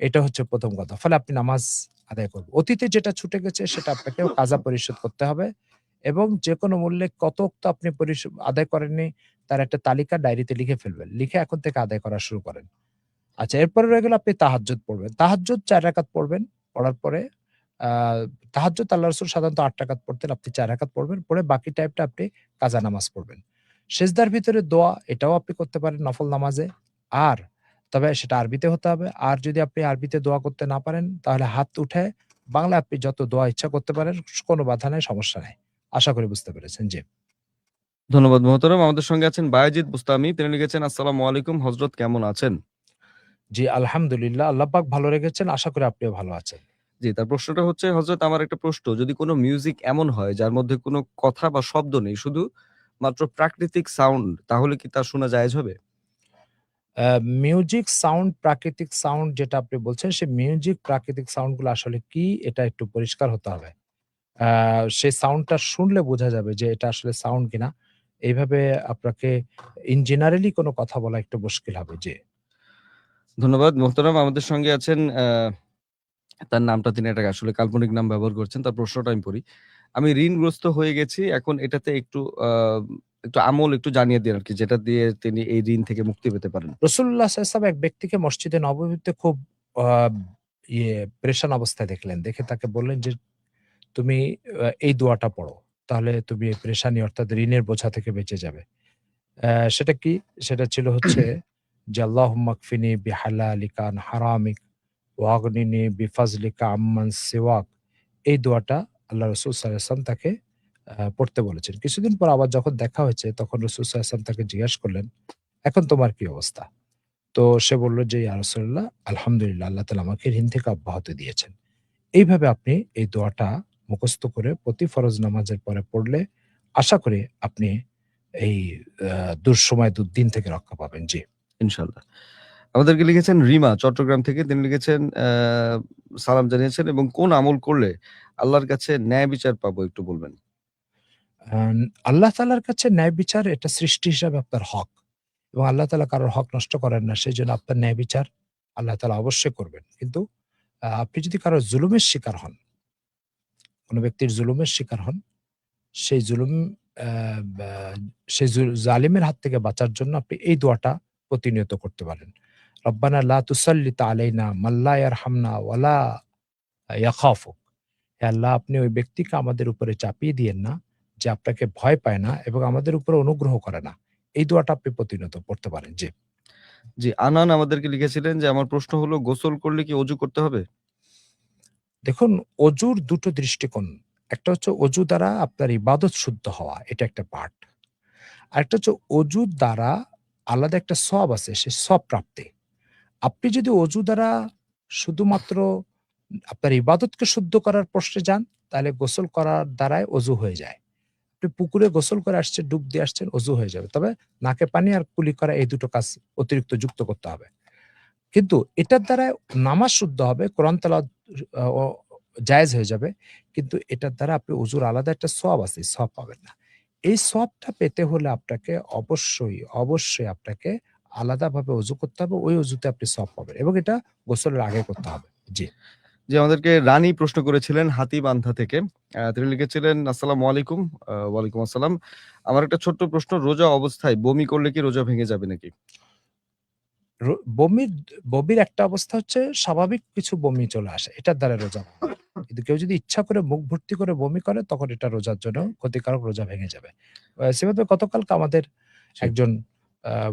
এটা হচ্ছে ১ম কথা। ফলে আপনি নামাজ আদায় করবেন। অতীতে যেটা ছুটে গেছে সেটা আপনাকেও কাজা পরিশোধ করতে হবে, এবং যেকোনো মূল্যে কত ওয়াক্ত আপনি আদায় করেননি তার একটা তালিকা ডায়েরিতে লিখে ফেলবেন। লিখে এখন থেকে আদায় করা শুরু করেন। আচ্ছা, এরপরে রয়ে গেল আপনি তাহাজ্জুদ পড়বেন। তাহাজ্জুদ ৪ রাকাত পড়বেন। পড়ার পরে আ তাহাজ্জুদ আল্লাহ রাসূল সাধারণত ৮ রাকাত পড়তেন। আপনি ৪ রাকাত পড়বেন। পড়ে বাকি টাইমটা আপনি কাজা নামাজ পড়বেন। সেজদার ভিতরে দোয়া, এটাও আপনি করতে পারেন নফল নামাজে। আর তবে সেটা আরবিতে হতে হবে। আর যদি আপনি আরবিতে দোয়া করতে না পারেন, তাহলে হাত উঠায় বাংলায় আপনি যত দোয়া ইচ্ছা করতে পারেন। কোনো বাধা নাই, সমস্যা নাই। আশা করি বুঝতে পেরেছেন। জি। ধন্যবাদ মোহতারাম। আমাদের সঙ্গে আছেন বায়েজিদ বুস্তামি। তিনি লিখেছেন, আসসালামু আলাইকুম, হযরত কেমন আছেন? জি, আলহামদুলিল্লাহ। আল্লাহ পাক ভালো রেখেছেন। আশা করি আপনিও ভালো আছেন। জি, তার প্রশ্নটা হচ্ছে, হযরত আমার একটা প্রশ্ন, যদি কোনো মিউজিক এমন হয় যার মধ্যে কোনো কথা বা শব্দ নেই, শুধু মাত্র প্রাকৃতিক সাউন্ড, তাহলে কি তা শোনা জায়েজ হবে? আ মিউজিক সাউন্ড, প্রাকৃতিক সাউন্ড যেটা আপনি বলছেন, সেই মিউজিক, প্রাকৃতিক সাউন্ড গুলো আসলে কি? এটা একটু পরিষ্কার হতে হবে। আ সেই সাউন্ডটা শুনলে বোঝা যাবে যে এটা আসলে সাউন্ড কিনা। এইভাবে আপনাকে ইন জেনারেলি কোনো কথা বলা একটু মুশকিল হবে। জি। ধন্যবাদ মোহতারাম। আমাদের সঙ্গে আছেন তার নামটা তিনি একটা আসলে কাল্পনিক নাম ব্যবহার করছেন। তার প্রশ্নটা আমি পড়ি। আমি ঋণগ্রস্ত হয়ে গেছি। এখন এটাতে একটু আমল একটু জানিয়ে দিন আরকি, যেটা দিয়ে তিনি এই ঋণ থেকে মুক্তি পেতে পারেন। রাসূলুল্লাহ সাল্লাল্লাহু আলাইহি ওয়াসাল্লাম এক ব্যক্তিকে মসজিদে নববীতে খুব আ পেরেশান অবস্থায় দেখলেন। দেখে তাকে বললেন যে, "তুমি এই দোয়াটা পড়ো। তাহলে তুমি এই পেরেশানি অর্থাৎ ঋণের বোঝা থেকে বেঁচে যাবে।" সেটা কি? সেটা ছিল হচ্ছে যে, "আল্লাহুম্মা কফিনি বিহালালিকা আন হারামিক ওয়াগনিনি বিফাজলিকা আম্মান সিওয়াক।" এই দোয়াটা আল্লাহ রাসূল সাল্লাল্লাহু আলাইহি ওয়াসাল্লাম তাকে পড়তে বলেছেন। কিছুদিন পর আবার যখন দেখা হয়েছে তখন রাসূল সাল্লাল্লাহু আলাইহি ওয়াসাল্লাম তাকে জিজ্ঞেস করলেন, "এখন তোমার কি অবস্থা?" তো সে বলল যে, "ইয়া রাসূলুল্লাহ, আলহামদুলিল্লাহ আল্লাহ তাআলা আমাকে ঋণ থেকে অব্যাহতি দিয়েছেন।" এইভাবে আপনি এই দোয়াটা মুখস্থ করে প্রতি ফরজ নামাজের পরে পড়লে আশা করি আপনি এই দুঃসময় দুর্দিন থেকে রক্ষা পাবেন। জি। ইনশাআল্লাহ। আমাদেরকে লিখেছেন রিমা চট্টগ্রাম থেকে। তিনি লিখেছেন সালাম জানিয়েছেন এবং কোন আমল করলে আল্লাহর কাছে ন্যায় বিচার পাবো একটু বলবেন? আন আল্লাহ তাআলার কাছে ন্যায় বিচার এটা সৃষ্টি হিসাবে আপনার হক। এবং আল্লাহ তাআলা কারোর হক নষ্ট করেন না। সেজন্য আপনার ন্যায় বিচার আল্লাহ তাআলা অবশ্যই করবেন। কিন্তু আপনি যদি কারো জুলুমের শিকার হন, কোন ব্যক্তির জুলুমের শিকার হন, সেই জুলুম আ বা সেই জালিমের হাত থেকে বাঁচার জন্য আপনি এই দোয়াটা প্রতিনিয়ত করতে পারেন। রব্বানা লা তুসাল্লিত আলাইনা মান লা ইয়ারহামনা ওয়া লা ইয়াখাফুক। হে আল্লাহ, আপনি ওই ব্যক্তিকে আমাদের উপরে চাপিয়ে দিয়েন না, যে আপনাকে ভয় পায় না এবং আমাদের উপরে অনুগ্রহ করে না। এই দোয়াটা আপনি প্রতিনিয়ত পড়তে পারেন। জি। জি, আনান আমাদেরকে লিখেছিলেন যে, আমার প্রশ্ন হলো গোসল করলে কি অজু করতে হবে? দেখুন, অজুর ২ টো দৃষ্টিকোণ। একটা হচ্ছে অজু দ্বারা আপনার ইবাদত শুদ্ধ হওয়া, এটা একটা পার্ট। আরেকটা হচ্ছে অজুর দ্বারা আলাদা একটা সওয়াব আছে, সে সওয়াব প্রাপ্তি। আপনি যদি অজু দ্বারা শুধুমাত্র আপনার ইবাদতকে শুদ্ধ করার প্রশ্নে যান, তাহলে গোসল করার দ্বারাই অজু হয়ে যায়। আপনি পুকুরে গোসল করে আসছেন, ডুব দিয়ে আসছেন, অজু হয়ে যাবে। তবে নাকে পানি আর কুলি করা এই ২ টো কাজ অতিরিক্ত যুক্ত করতে হবে। কিন্তু এটার দ্বারা নামাজ শুদ্ধ হবে, কোরআন তেলাওয়াত ও জায়েজ হয়ে যাবে। কিন্তু এটার দ্বারা আপনি অজুর আলাদা একটা সওয়াব আছে, এই সওয়াব পাবেন না। এই সওয়াবটা পেতে হলে আপনাকে অবশ্যই আপনাকে আলাদাভাবে অজু করতে হবে। ওই অজুতে আপনি সওয়াব পাবেন এবং এটা গোসলের আগে করতে হবে। জি। জি, আমাদেরকে রানী প্রশ্ন করেছিলেন হাতীবান্ধা থেকে। তিনি লিখেছিলেন, "আসসালামু আলাইকুম।" ওয়ালাইকুম আসসালাম। আমার একটা ছোট্ট প্রশ্ন, রোজা অবস্থায় বমি করলে কি রোজা ভেঙে যাবে নাকি? বমির বমির একটা অবস্থা হচ্ছে স্বাভাবিক কিছু বমি চলে আসে। এটার দ্বারা রোজা ভাঙে। কিন্তু কেউ যদি ইচ্ছা করে মুখ ভর্তি করে বমি করে তখন এটা রোজার জন্য ক্ষতিকারক, রোজা ভেঙে যাবে। সেভাবে গতকালকে আমাদের জি। একজন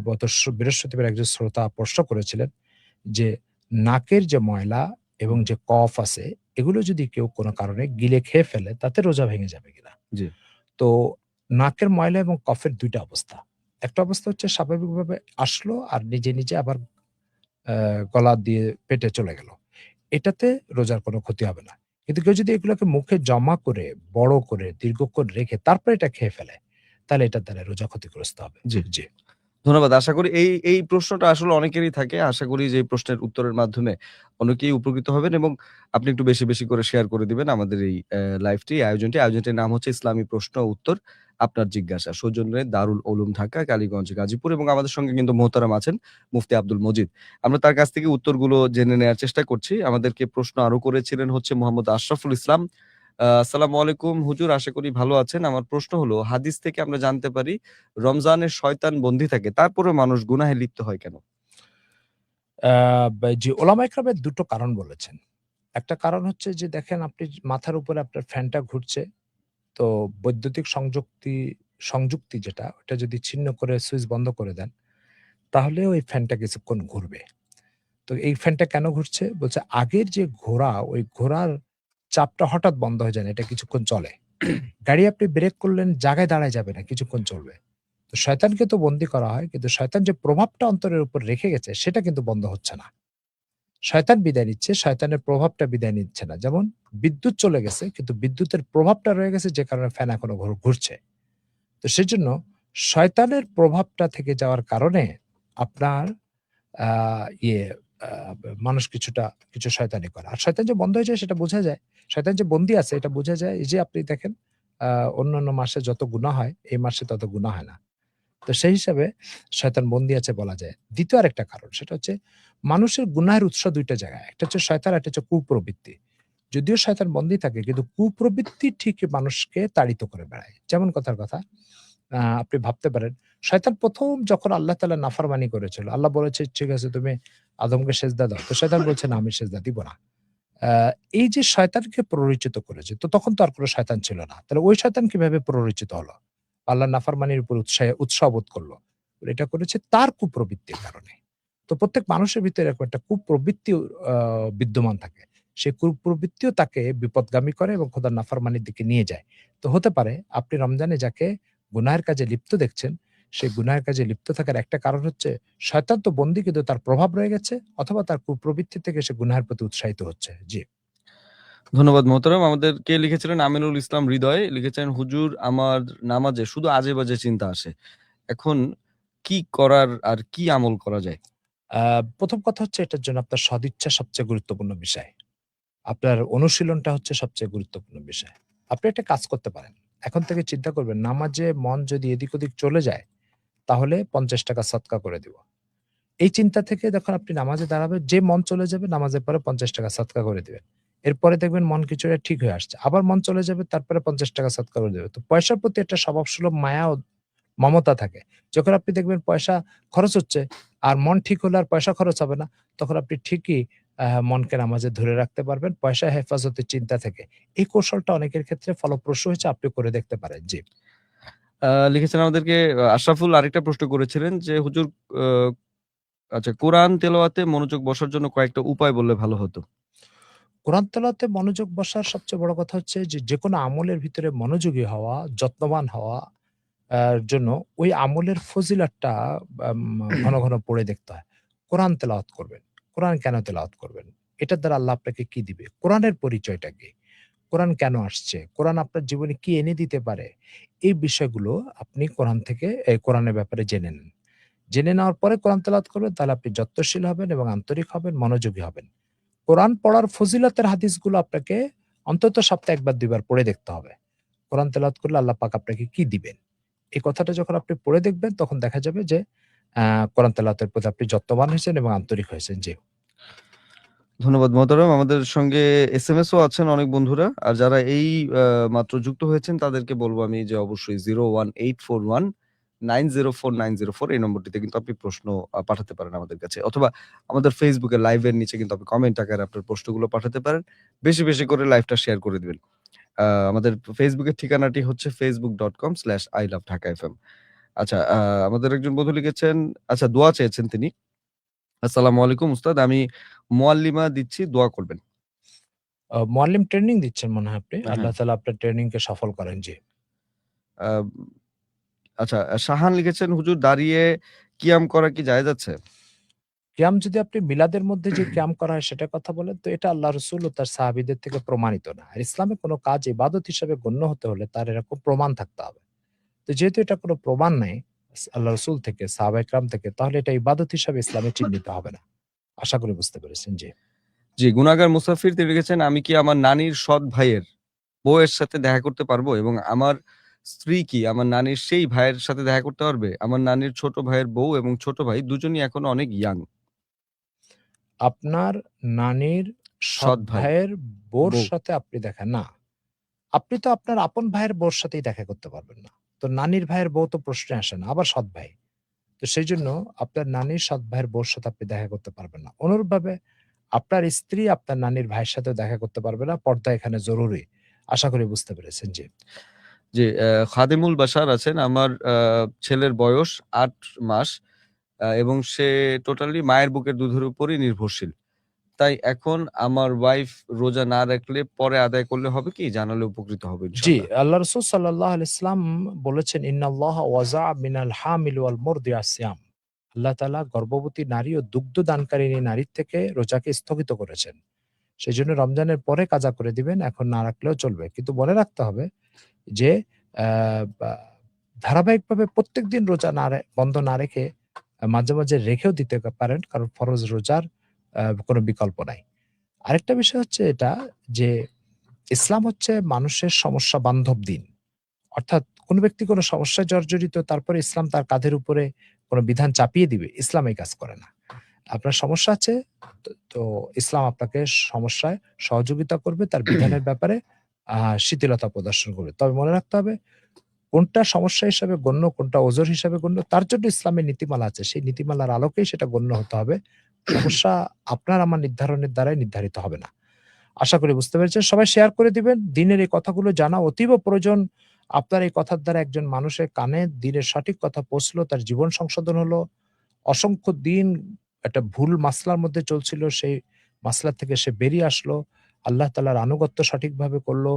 গত বৃহস্পতিবার একজন শ্রোতা প্রশ্ন করেছিলেন যে, নাকের যে ময়লা এবং হুম, যে কফ আছে এগুলো যদি কেউ কোনো কারণে গিলে খেয়ে ফেলে তাতে রোজা ভেঙে যাবে কিনা? জি, তো নাকের ময়লা এবং কফের ২ টা অবস্থা। একটা অবস্থা হচ্ছে স্বাভাবিকভাবে আসলো আর নিজে আবার গলা দিয়ে পেটে চলে গেল। এটাতে রোজার কোনো ক্ষতি হবে না। কিন্তু কেউ যদি এগুলোকে মুখে জমা করে, বড় করে, দীর্ঘক্ষণ রেখে তারপরে এটা খেয়ে ফেলে, তাহলে এটার দ্বারা রোজা ক্ষতিগ্রস্ত হবে। জি। জি। ধন্যবাদ। আশা করি এই প্রশ্নটা আসলে অনেকেরই থাকে। আশা করি যে এই প্রশ্নের উত্তরের মাধ্যমে অনেকেই উপকৃত হবেন এবং আপনি একটু বেশি করে শেয়ার করে দিবেন আমাদের এই লাইভটি, আয়োজনটি। আয়োজনটির নাম হচ্ছে ইসলামী প্রশ্ন ও উত্তর আপনার জিজ্ঞাসা। সৌজন্যে দারুল উলুম ঢাকা, কালীগঞ্জ, গাজীপুর এবং আমাদের সঙ্গে কিন্তু মোহতারাম আছেন মুফতি আব্দুল মজিদ। আমরা তার কাছ থেকে উত্তরগুলো জেনে নেয়ার চেষ্টা করছি। আমাদেরকে প্রশ্ন আরো করেছিলেন হচ্ছে মোহাম্মদ আশরাফুল ইসলাম। আসসালামু আলাইকুম হুজুর, আশা করি ভালো আছেন। আমার প্রশ্ন হলো, হাদিস থেকে আমরা জানতে পারি রমজানে শয়তান বন্দী থাকে। তারপরেও মানুষ গুনাহে লিপ্ত হয় কেন? আ জি, ওলামা ইকরামের ২ টো কারণ বলেছেন। একটা কারণ হচ্ছে যে দেখেন আপনি মাথার উপরে আপনার ফ্যানটা ঘুরছে, তো বৈদ্যুতিক সংযুক্তি যেটা ওটা যদি ছিন্ন করে সুইচ বন্ধ করে দেন, তাহলে ওই ফ্যানটা কিছুক্ষণ ঘুরবে। তো এই ফ্যানটা কেন ঘুরছে? বলছে আগের যে ঘোড়া, ওই ঘোড়ার চাপটা হঠাৎ বন্ধ হয়ে যায় না। এটা কিছুক্ষণ চলে। গাড়ি আপনি ব্রেক করলেন, জায়গায় দাঁড়ায় যাবে না, কিছুক্ষণ চলবে। তো শয়তানকে তো বন্দী করা হয়, কিন্তু শয়তান যে প্রভাবটা অন্তরের উপর রেখে গেছে, সেটা কিন্তু বন্ধ হচ্ছে না। শয়তান বিদায় নিচ্ছে, শয়তানের প্রভাবটা বিদায় নিচ্ছে না। যেমন বিদ্যুৎ চলে গেছে, কিন্তু বিদ্যুতের প্রভাবটা রয়ে গেছে যে কারণে ফ্যান এখনো ঘুরছে। তো সেজন্য শয়তানের প্রভাবটা থেকে যাওয়ার কারণে আপনার আ ইয়ে আ মানুষ কিছু শয়তানি করে। আর শয়তান যে বন্ধ হয়ে যায় সেটা বোঝা যায়। শয়তান যে বন্দী আছে এটা বোঝা যায়। এই যে আপনি দেখেন অন্যান্য মাসে যত গুনাহ হয়, এই মাসে তত গুনাহ হয় না। তো সেই হিসাবে শয়তান বন্দী আছে বলা যায়। দ্বিতীয় আরেকটা কারণ সেটা হচ্ছে মানুষের গুনাহের উৎস ২ টা জায়গায়। একটা হচ্ছে শয়তান, একটা হচ্ছে কুপ্রবৃত্তি। যদিও শয়তান বন্দী থাকে কিন্তু কুপ্রবৃত্তি ঠিকই মানুষকে তাড়িত করে বেড়ায়। যেমন কথার কথা আপনি ভাবতে পারেন শয়তান ১ম যখন আল্লাহ তাআলা নাফরমানি করেছিল, আল্লাহ বলেছে, "ঠিক আছে তুমি আদমকে সেজদা দাও।" তো শয়তান বলছে, "না, আমি সেজদা দিব না।" আ এই যে শয়তানকে প্ররোচিত করেছে, তো তখন তো আর কোন শয়তান ছিল না। তাহলে ওই শয়তান কিভাবে প্ররোচিত হলো? আল্লাহর নাফরমানির উপর উৎসাহ বোধ করল। এটা করেছে তার কুপ্রবৃত্তির কারণে। তো প্রত্যেক মানুষের ভিতরে এরকম একটা কুপ্রবৃত্তি বিদ্যমান থাকে। সেই কুপ্রবৃত্তিও তাকে বিপদগামী করে এবং খোদার নাফরমানির দিকে নিয়ে যায়। তো হতে পারে আপনি রমজানে যাকে গুনাহের কাজে লিপ্ত দেখছেন, সেই গুনাহের কাজে লিপ্ত থাকার একটা কারণ হচ্ছে শয়তান তো বন্দী কিন্তু তার প্রভাব রয়ে গেছে, অথবা তার কুপ্রবৃত্তি থেকে সে গুনাহের প্রতি উৎসাহিত হচ্ছে। জি। ধন্যবাদ মোহতারাম। আমাদেরকে লিখেছিলেন আমিনুল ইসলাম হৃদয়, লিখেছেন হুজুর আমার নামাজে শুধু আজে-বাজে চিন্তা আসে। এখন কি করার আর কি আমল করা যায়? ১ম কথা হচ্ছে এটার জন্য আপনার সদিচ্ছা সবচেয়ে গুরুত্বপূর্ণ বিষয়। আপনার অনুশীলনটা হচ্ছে সবচেয়ে গুরুত্বপূর্ণ বিষয়। আপনি একটা কাজ করতে পারেন। এখন থেকে চিন্তা করবেন নামাজে মন যদি এদিক ওদিক চলে যায় তাহলে ৳৫০ সদকা করে দিব। এই চিন্তা থেকে যখন আপনি নামাজে দাঁড়াবেন, যে মন চলে যাবে নামাজের পরে ৳৫০ সদকা করে দিবেন। এরপরে দেখবেন মন কিছুটা ঠিক হয়ে আসছে। আবার মন চলে যাবে, তারপরে ৳৫০ সদকা করে দিবেন। তো পয়সার প্রতি একটা স্বভাবসুলভ মায়া ও মমতা থাকে। যখন আপনি দেখবেন পয়সা খরচ হচ্ছে আর মন ঠিক হলে আর পয়সা খরচ হবে না, তখন আপনি ঠিকই মনকে নামাজে ধরে রাখতে পারবেন পয়সা হেফাজতের চিন্তা থেকে। এই কৌশলটা অনেকের ক্ষেত্রে ফলপ্রসূ হয়েছে, আপনি করে দেখতে পারেন। জি। লিখেছেন আমাদেরকে আশরাফুল আরেকটা প্রশ্ন করেছিলেন যে হুজুর আ আচ্ছা কোরআন তেলাওয়াতে মনোযোগ বসার জন্য কয়েকটা উপায় বললে ভালো হতো। কোরআন তেলাওয়াতে মনোযোগ বসার সবচেয়ে বড় কথা হচ্ছে যে, যেকোনো আমলের ভিতরে মনোযোগী হওয়া, যত্নবান হওয়া জন্য ওই আমলের ফজিলতটা বাম ঘন, ঘন পড়ে দেখতে হয়। কোরআন তেলাওয়াত করবেন। কোরআন কেন তেলাওয়াত করবেন? এটার দ্বারা আল্লাহ আপনাকে কি দিবে? কোরআনের পরিচয়টা কি? কোরআন কেন আসছে? কোরআন আপনার জীবনে কি এনে দিতে পারে? এই বিষয়গুলো আপনি কোরআন থেকে কোরআনের ব্যাপারে জেনে নেন। জেনে নেওয়ার পরে কোরআন তেলাওয়াত করবেন, তাহলে আপনি যত্নশীল হবেন এবং আন্তরিক হবেন, মনোযোগী হবেন। কোরআন পড়ার ফজিলতের হাদিসগুলো আপনাকে অন্তত সপ্তাহে ১ বার ২ বার পড়ে দেখতে হবে। কোরআন তেলাওয়াত করলে আল্লাহ পাক আপনাকে কি দিবেন? এই কথাটা যখন আপনি পড়ে দেখবেন তখন দেখা যাবে যে আ কোরআন তেলাওয়াতের প্রতি আপনি যত্নবান হয়েছেন এবং আন্তরিক হয়েছেন। জি। ধন্যবাদ মোহতারাম। আমাদের সঙ্গে এসএমএসও আছেন অনেক বন্ধুরা। আর যারা এই আ মাত্র যুক্ত হয়েছেন তাদেরকে বলব আমি যে অবশ্যই 01841 904904 এই নম্বরটিতে কিন্তু আপনি প্রশ্ন পাঠাতে পারেন আমাদের কাছে। অথবা আমাদের ফেসবুকে লাইভের নিচে কিন্তু আপনি কমেন্ট আকারে আপনার প্রশ্নগুলো পাঠাতে পারেন। বেশি, বেশি করে লাইভটা শেয়ার করে দিবেন। আমাদের ফেসবুকের ঠিকানাটি হচ্ছে facebook.com/iloveDhakaFM। আচ্ছা আমাদের একজন বন্ধু লিখেছেন, আচ্ছা দোয়া চেয়েছেন তিনি। আসসালামু আলাইকুম উস্তাদ, আমি মুআল্লিমা দিচ্ছি, দোয়া করবেন। মুআল্লিম ট্রেনিং দিচ্ছেন মনে হয় আপনি। হ্যাঁ। আল্লাহ তাআলা আপনার ট্রেনিং কে সফল করেন। জি। আ আচ্ছা শাহান লিখেছেন, হুজুর দাঁড়িয়ে কিয়াম করা কি জায়েজ আছে? কিয়াম যদি আপনি মিলাদের মধ্যে যে কিয়াম করা হয় সেটার কথা বলেন, তো এটা আল্লাহ রাসূল ও তার সাহাবীদের থেকে প্রমাণিত না। আর ইসলামে কোন কাজ ইবাদত হিসেবে গণ্য হতে হলে তার এরকম প্রমাণ থাকতে হবে। তো যেহেতু এটা কোন প্রমাণ নাই আল্লাহ রাসূল থেকে, সাহাবায়ে কেরাম থেকে, তাহলে এটা ইবাদত হিসাবে ইসলামে চিহ্নিত হবে না। আশা করি বুঝতে পেরেছেন। জি। জি, গুনাহগার মুসাফির তিনি লিখেছেন, আমি কি আমার নানির সৎ ভাইয়ের বউয়ের সাথে দেখা করতে পারবো? এবং আমার স্ত্রী কি আমার নানির সেই ভাইয়ের সাথে দেখা করতে পারবে? আমার নানির ছোট ভাইয়ের বউ এবং ছোট ভাই দুজনই এখনো অনেক ইয়াং। আপনার নানির সৎ সৎ ভাই, ভাইয়ের বউর বউ। সাথে আপনি দেখা না। আপনি তো আপনার আপন ভাইয়ের বউর সাথেই দেখা করতে পারবেন না। তো নানির ভাইয়ের বউ তো প্রশ্নে আসে না। আবার সৎ ভাই। তো সেইজন্য আপনার নানির সৎ ভাইয়ের বউর সাথে আপনি দেখা করতে পারবেন না। অনুরূপভাবে আপনার স্ত্রী আপনার নানির ভাইয়ের সাথেও দেখা করতে পারবে না। পর্দা এখানে জরুরি। আশা করি বুঝতে পেরেছেন। জি। জি, খাদিমুল বাশার আছেন। আমার ছেলের বয়স ৮ মাস এবং সে টোটালি মায়ের বুকের দুধের উপরই নির্ভরশীল। তাই এখন আমার ওয়াইফ রোজা না রাখলে পরে আদায় করলে হবে কি? জানালে উপকৃত হব জি, ইনশাআল্লাহ। আল্লাহ রাসূল সাল্লাল্লাহু আলাইহি সাল্লাম বলেছেন, "ইন্নাল্লাহা ওয়াজা'a মিনাল হামিল ওয়াল মুরদি'a সিয়াম।" আল্লাহ তাআলা গর্ভবতী নারী ও দুগ্ধদানকারিণী নারীর থেকে রোজাকে স্থগিত করেছেন। সেজন্য রমজানের পরে কাজা করে দিবেন। এখন না রাখলেও চলবে। কিন্তু মনে রাখতে হবে যে আ বা ধারাবাহিকভাবে প্রত্যেকদিন রোজা বন্ধ না রেখে মাঝে, মাঝে রেখেও দিতে পারেন। কারণ ফরজ রোজার কোনো বিকল্প নাই। আরেকটা বিষয় হচ্ছে এটা যে ইসলাম হচ্ছে মানুষের সমস্যা বান্ধব দিন। অর্থাৎ কোন ব্যক্তি কোন সমস্যায় জর্জরিত, তারপরে ইসলাম তার কাঁধের উপরে কোন বিধান চাপিয়ে দিবে, ইসলাম এই কাজ করে না। আপনার সমস্যা আছে, তো ইসলাম আপনাকে সমস্যায় সহযোগিতা করবে, তার বিধানের ব্যাপারে শিথিলতা প্রদর্শন করবে। তবে মনে রাখতে হবে কোনটা সমস্যা হিসাবে গণ্য, কোনটা ওজর হিসাবে গণ্য, তার জন্য ইসলামের নীতিমালা আছে। সেই নীতিমালার আলোকেই সেটা গণ্য হতে হবে। সমস্যা আপনার আমার নির্ধারণের দ্বারাই নির্ধারিত হবে না। আশা করি বুঝতে পেরেছেন। সবাই শেয়ার করে দিবেন। দিনের এই কথাগুলো জানা অতীব প্রয়োজন আপনার এই কথার দ্বারা একজন মানুষের কানে দিনের সঠিক কথা পৌঁছলো, তার জীবন সংশোধন হলো। অসংখ্য দিন একটা ভুল মাসলার মধ্যে চলছিল, সেই মাসলা থেকে সে বেরিয়ে আসলো। আল্লাহ তাআলার আনুগত্য সঠিকভাবে করলো।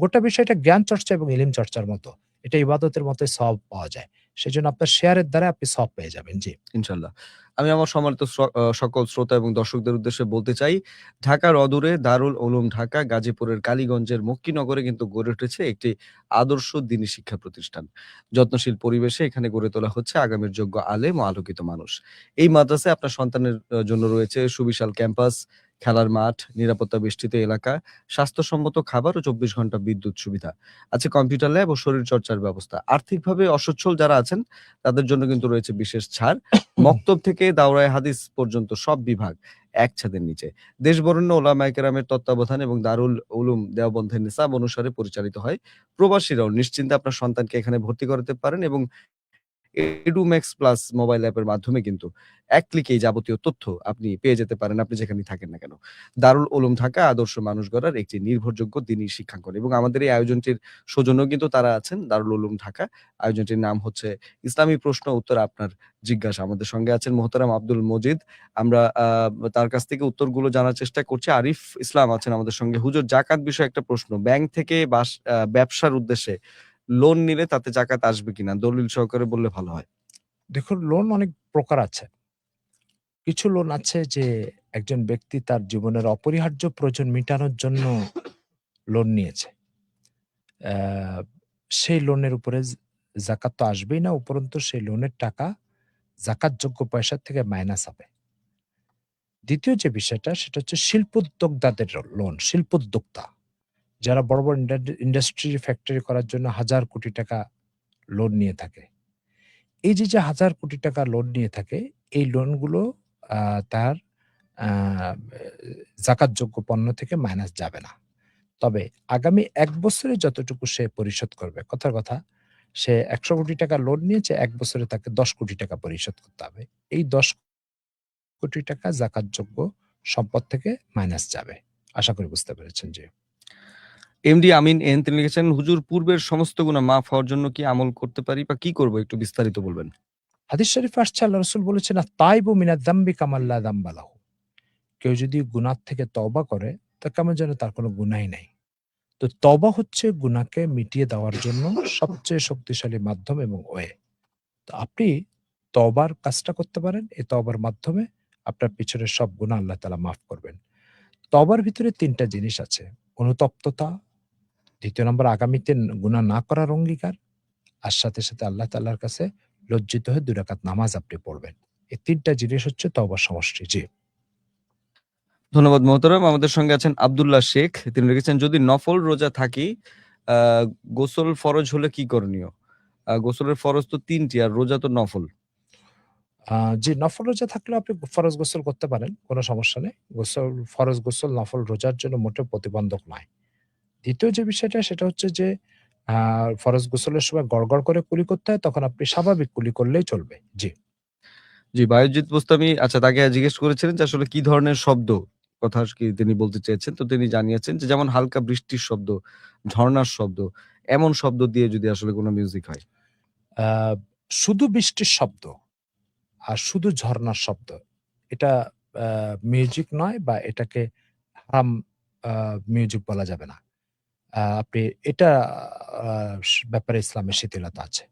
গোটা বিষয়টা জ্ঞান চর্চা এবং ইলম চর্চার মতো। এটা ইবাদতের মতোই সওয়াব পাওয়া যায়। সেজন্য আপনার শেয়ারের দ্বারা আপনি সওয়াব পেয়ে যাবেন। জি। ইনশাল্লাহ। আমি আমার সম্মানিত সকল শ্রোতা এবং দর্শকদের উদ্দেশ্যে বলতে চাই, ঢাকার অদূরে দারুল উলুম ঢাকা, গাজীপুরের কালীগঞ্জের মক্কিনগরে কিন্তু গড়ে উঠেছে একটি আদর্শ দ্বীনী শিক্ষা প্রতিষ্ঠান। যত্নশীল পরিবেশে এখানে গড়ে তোলা হচ্ছে আগামীর যোগ্য আলেম ও আলোকিত মানুষ। এই মাদ্রাসায় আপনার সন্তানের জন্য রয়েছে সুবিশাল ক্যাম্পাস, খেলার মাঠ, নিরাপত্তা বেষ্টিত এলাকা, স্বাস্থ্যসম্মত খাবার ও ২৪ ঘন্টা বিদ্যুৎ সুবিধা। আছে কম্পিউটার ল্যাব ও শরীরচর্চার ব্যবস্থা। আর্থিকভাবে অসচ্ছল যারা আছেন তাদের জন্য কিন্তু রয়েছে বিশেষ ছাড়। মক্তব থেকে দাওরায়ে হাদিস পর্যন্ত সব বিভাগ এক ছাদের নিচে। দেশবরেণ্য ওলামায়ে কেরামের তত্ত্বাবধান এবং দারুল উলুম দেওবন্দের নিসাব অনুসারে পরিচালিত হয়। প্রবাসীরাও নিশ্চিন্তে আপনার সন্তানকে এখানে ভর্তি করাতে পারেন এবং এডুম্যাক্স প্লাস মোবাইল অ্যাপের মাধ্যমে কিন্তু এক ক্লিকেই যাবতীয় তথ্য আপনি পেয়ে যেতে পারেন, আপনি যেখানেই থাকেন না কেন। দারুল উলুম ঢাকা আদর্শ মানুষ গড়ার একটি নির্ভরযোগ্য দ্বীনী শিক্ষাঙ্গন এবং আমাদের এই আয়োজনটির সৌজন্যও কিন্তু তারা আছেন, দারুল উলুম ঢাকা। আয়োজনটির নাম হচ্ছে ইসলামী প্রশ্ন উত্তর আপনার জিজ্ঞাসা। আমাদের সঙ্গে আছেন মোহতারাম আব্দুল মজিদ। আমরা তার কাছ থেকে উত্তরগুলো জানার চেষ্টা করছি। আরিফ ইসলাম আছেন আমাদের সঙ্গে। হুজুর, জাকাত বিষয়ে একটা প্রশ্ন। ব্যাংক থেকে ব্যবসার উদ্দেশ্যে লোন নিলে তাতে জাকাত আসবে কিনা? দলিল সহকারে বললে ভালো হয়। দেখুন, লোন অনেক প্রকার আছে। কিছু লোন আছে যে একজন ব্যক্তি তার জীবনের অপরিহার্য প্রয়োজন মিটানোর জন্য লোন নিয়েছে। অ্যা সেই লোনের উপরে যাকাত তো আসবেই না, উপরন্তু সেই লোনের টাকা যাকাতযোগ্য পয়সার থেকে মাইনাস হবে। দ্বিতীয় যে বিষয়টা সেটা হচ্ছে শিল্পোদ্যোক্তাদের লোন। শিল্পোদ্যোক্তা যারা বড়, বড় ইন্ডাস্ট্রি ফ্যাক্টরি করার জন্য হাজার কোটি টাকা লোন নিয়ে থাকে। এই যে হাজার কোটি টাকা লোন নিয়ে থাকে, এই লোনগুলো তার আ যাকাতযোগ্য পণ্য থেকে মাইনাস যাবে না। তবে আগামী ১ বছরে যতটুকু সে পরিশোধ করবে, কথার কথা, সে ৳১০০ কোটি লোন নিয়েছে, ১ বছরে তাকে ৳১০ কোটি পরিশোধ করতে হবে। এই ৳১০ কোটি যাকাতযোগ্য সম্পদ থেকে মাইনাস যাবে। আশা করি বুঝতে পেরেছেন। জি। এমডি আমিন এন তিনি লিখেছেন, হুজুর পূর্বের সমস্ত গুনাহ মাফ হওয়ার জন্য কি আমল করতে পারি বা কি করব একটু বিস্তারিত বলবেন। হাদিস শরীফে আসছে, আল্লাহ রাসূল বলেছেন, "আত-তাইবু মিনায-যামবি কামান লা যামবা লাহু।" কেউ যদি গুনাহ থেকে তওবা করে, তা কেমন যেন তার কোনো গুনাহই নাই। তো তওবা হচ্ছে গুনাহকে মিটিয়ে দেওয়ার জন্য সবচেয়ে শক্তিশালী মাধ্যম এবং ওয়ে। তো আপনি তওবার কাজটা করতে পারেন। এই তওবার মাধ্যমে আপনার পিছনের সব গুনাহ আল্লাহ তাআলা মাফ করবেন। তওবার ভিতরে ৩ টা জিনিস আছে। অনুতপ্ততা, ২য় নম্বর আগামীতে গুনাহ না করার অঙ্গীকার, আর সাথে আল্লাহ তাআলার কাছে লজ্জিত হয়ে ২ রাকাত নামাজ আপনি পড়বেন। এই ৩ টা জিনিস হচ্ছে তওবার সমষ্টি। জি। ধন্যবাদ মোহতারাম। আমাদের সঙ্গে আছেন আব্দুল্লাহ শেখ। তিনি লিখেছেন, যদি নফল রোজা থাকি, আ গোসল ফরজ হলে কি করণীয়? গোসলের ফরজ তো ৩ টি আর রোজা তো নফল। আ জি, নফল রোজা থাকলেও আপনি ফরজ গোসল করতে পারেন। কোন সমস্যা নেই। ফরজ গোসল নফল রোজার জন্য মোটেও প্রতিবন্ধক নয়। ২য় যে বিষয়টা সেটা হচ্ছে যে আ ফরজ গোসলের সময় গড় করে কুলি করতে হয়, তখন আপনি স্বাভাবিক কুলি করলেই চলবে। জি। জি, বায়েজিদ বোস্তামি তাকে জিজ্ঞেস করেছিলেন যে আসলে কি ধরনের শব্দ কথা কি তিনি বলতে চেয়েছেন। তো তিনি জানিয়েছেন যে যেমন হালকা বৃষ্টির শব্দ, ঝর্ণার শব্দ, এমন শব্দ দিয়ে যদি আসলে কোন মিউজিক হয়। আ শুধু বৃষ্টির শব্দ আর শুধু ঝরনার শব্দ, এটা আ মিউজিক নয় বা এটাকে হারাম আ মিউজিক বলা যাবে না। আপনি এটা আ ব্যাপারে ইসলামে শিথিলতা আছে।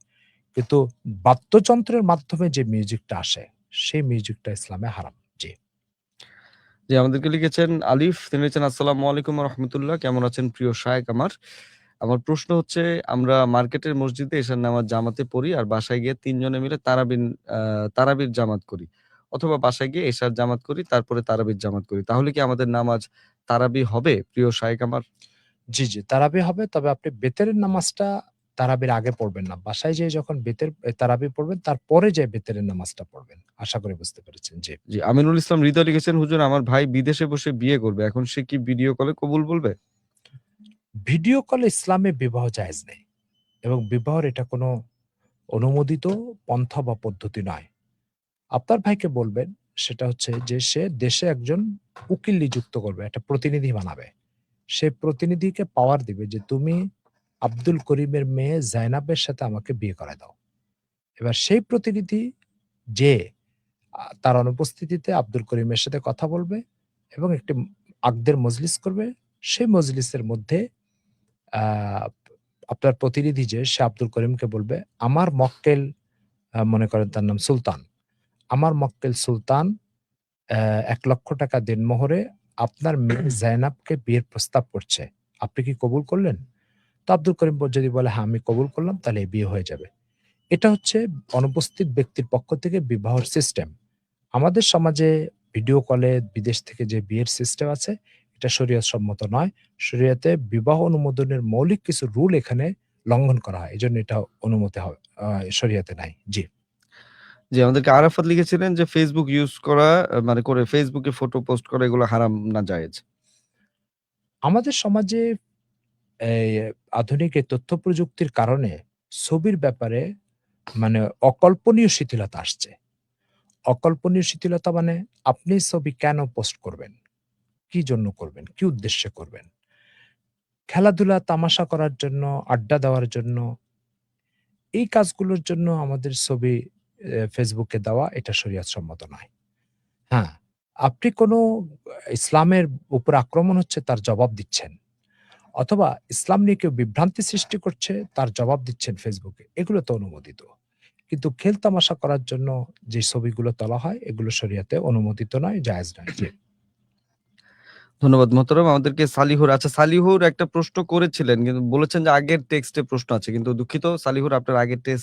কিন্তু বাদ্যযন্ত্রের মাধ্যমে যে মিউজিকটা আসে, সেই মিউজিকটা ইসলামে হারাম। জি। জি, আমাদেরকে লিখেছেন আলিফ। তিনি লিখেছেন, আসসালামু আলাইকুম ওয়া রাহমাতুল্লাহ। কেমন আছেন প্রিয় শায়েখ আমার? আমার প্রশ্ন হচ্ছে, আমরা মার্কেটের মসজিদে এশার নামাজ জামাতে পড়ি আর বাসায় গিয়ে ৩ জনে মিলে তারাবির জামাত করি। অথবা বাসায় গিয়ে এশার জামাত করি, তারপরে তারাবির জামাত করি। তাহলে কি আমাদের নামাজ তারাবি হবে প্রিয় শায়েখ আমার? জি, তারাবি হবে। তবে আপনি বেতেরের নামাজটা তারাবির আগে পড়বেন না। বাসায় যেয়ে যখন তারাবি পড়বেন, তারপরে যেয়ে বেতেরের নামাজটা পড়বেন। আশা করি বুঝতে পেরেছেন। জি। জি, আমিনুল ইসলাম হৃদয় লিখেছেন, হুজুর আমার ভাই বিদেশে বসে বিয়ে করবে। এখন সে কি ভিডিও কলে কবুল বলবে? ভিডিও কলে ইসলামে বিবাহ জায়েজ নেই এবং বিবাহর এটা কোনো অনুমোদিত পন্থা বা পদ্ধতি নয়। আপনার ভাইকে বলবেন সেটা হচ্ছে যে সে দেশে একজন উকিল নিযুক্ত করবে, একটা প্রতিনিধি বানাবে। সে প্রতিনিধিকে পাওয়ার দিবে যে তুমি আব্দুল করিমের মেয়ে জাইনাবের সাথে আমাকে বিয়ে করায় দাও। এবার সেই প্রতিনিধি যে তার অনুপস্থিতিতে আব্দুল করিমের সাথে কথা বলবে এবং একটি আকদের মজলিস করবে। সেই মজলিসের মধ্যে আ আপনার প্রতিনিধি যে সে আব্দুল করিমকে বলবে, "আমার মক্কেল" মনে করেন তার নাম সুলতান। "আমার মক্কেল সুলতান ৳১,০০,০০০ দেনমোহরে আপনার মেয়ে জাইনাবকে বিয়ের প্রস্তাব করছে। আপনি কি কবুল করলেন?" তো আব্দুল করিম যদি বলে, "হ্যাঁ, আমি কবুল করলাম," তাহলে এই বিয়ে হয়ে যাবে। এটা হচ্ছে অনুপস্থিত ব্যক্তির পক্ষ থেকে বিবাহর সিস্টেম। আমাদের সমাজে ভিডিও কলে বিদেশ থেকে যে বিয়ের সিস্টেম আছে, এটা শরীয়ত সম্মত নয়। শরীয়তে বিবাহ অনুমোদনের মৌলিক কিছু রুল এখানে লঙ্ঘন করা হয়। এজন্য এটা অনুমতি হবে শরীয়তে নাই। জি। জি, আমাদেরকে আরাফাত লিখেছিলেন যে Facebook ইউজ করা মানে করে Facebook এ ফটো পোস্ট করা এগুলো হারাম না জায়েজ? আমাদের সমাজে এই আধুনিক এই তথ্য প্রযুক্তির কারণে ছবির ব্যাপারে মানে অকল্পনীয় শিথিলতা আসছে। অকল্পনীয় শিথিলতা মানে আপনি ছবি কেন পোস্ট করবেন? কি জন্য করবেন? কি উদ্দেশ্যে করবেন? খেলাধুলা তামাশা করার জন্য, আড্ডা দেওয়ার জন্য, এই কাজগুলোর জন্য আমাদের ছবি Facebook এ দেওয়া এটা শরীয়ত সম্মত নয়। হ্যাঁ, আপনি কোনো ইসলামের উপর আক্রমণ হচ্ছে তার জবাব দিচ্ছেন। অথবা ইসলাম নিয়ে কেউ বিভ্রান্তি সৃষ্টি করছে তার জবাব দিচ্ছেন Facebook এ। এগুলো তো অনুমোদিত। কিন্তু খেলতামাশা করার জন্য যে ছবিগুলো তোলা হয় এগুলো শরীয়তে অনুমোদিত নয়, জায়েজ নয়। জি। ধন্যবাদ মোহতারাম। আমাদেরকে সালিহুর আচ্ছা সালিহুর একটা প্রশ্ন করেছিলেন কিন্তু বলেছেন যে আগের টেক্সটে প্রশ্ন আছে। কিন্তু দুঃখিত সালিহুর আপনার আগের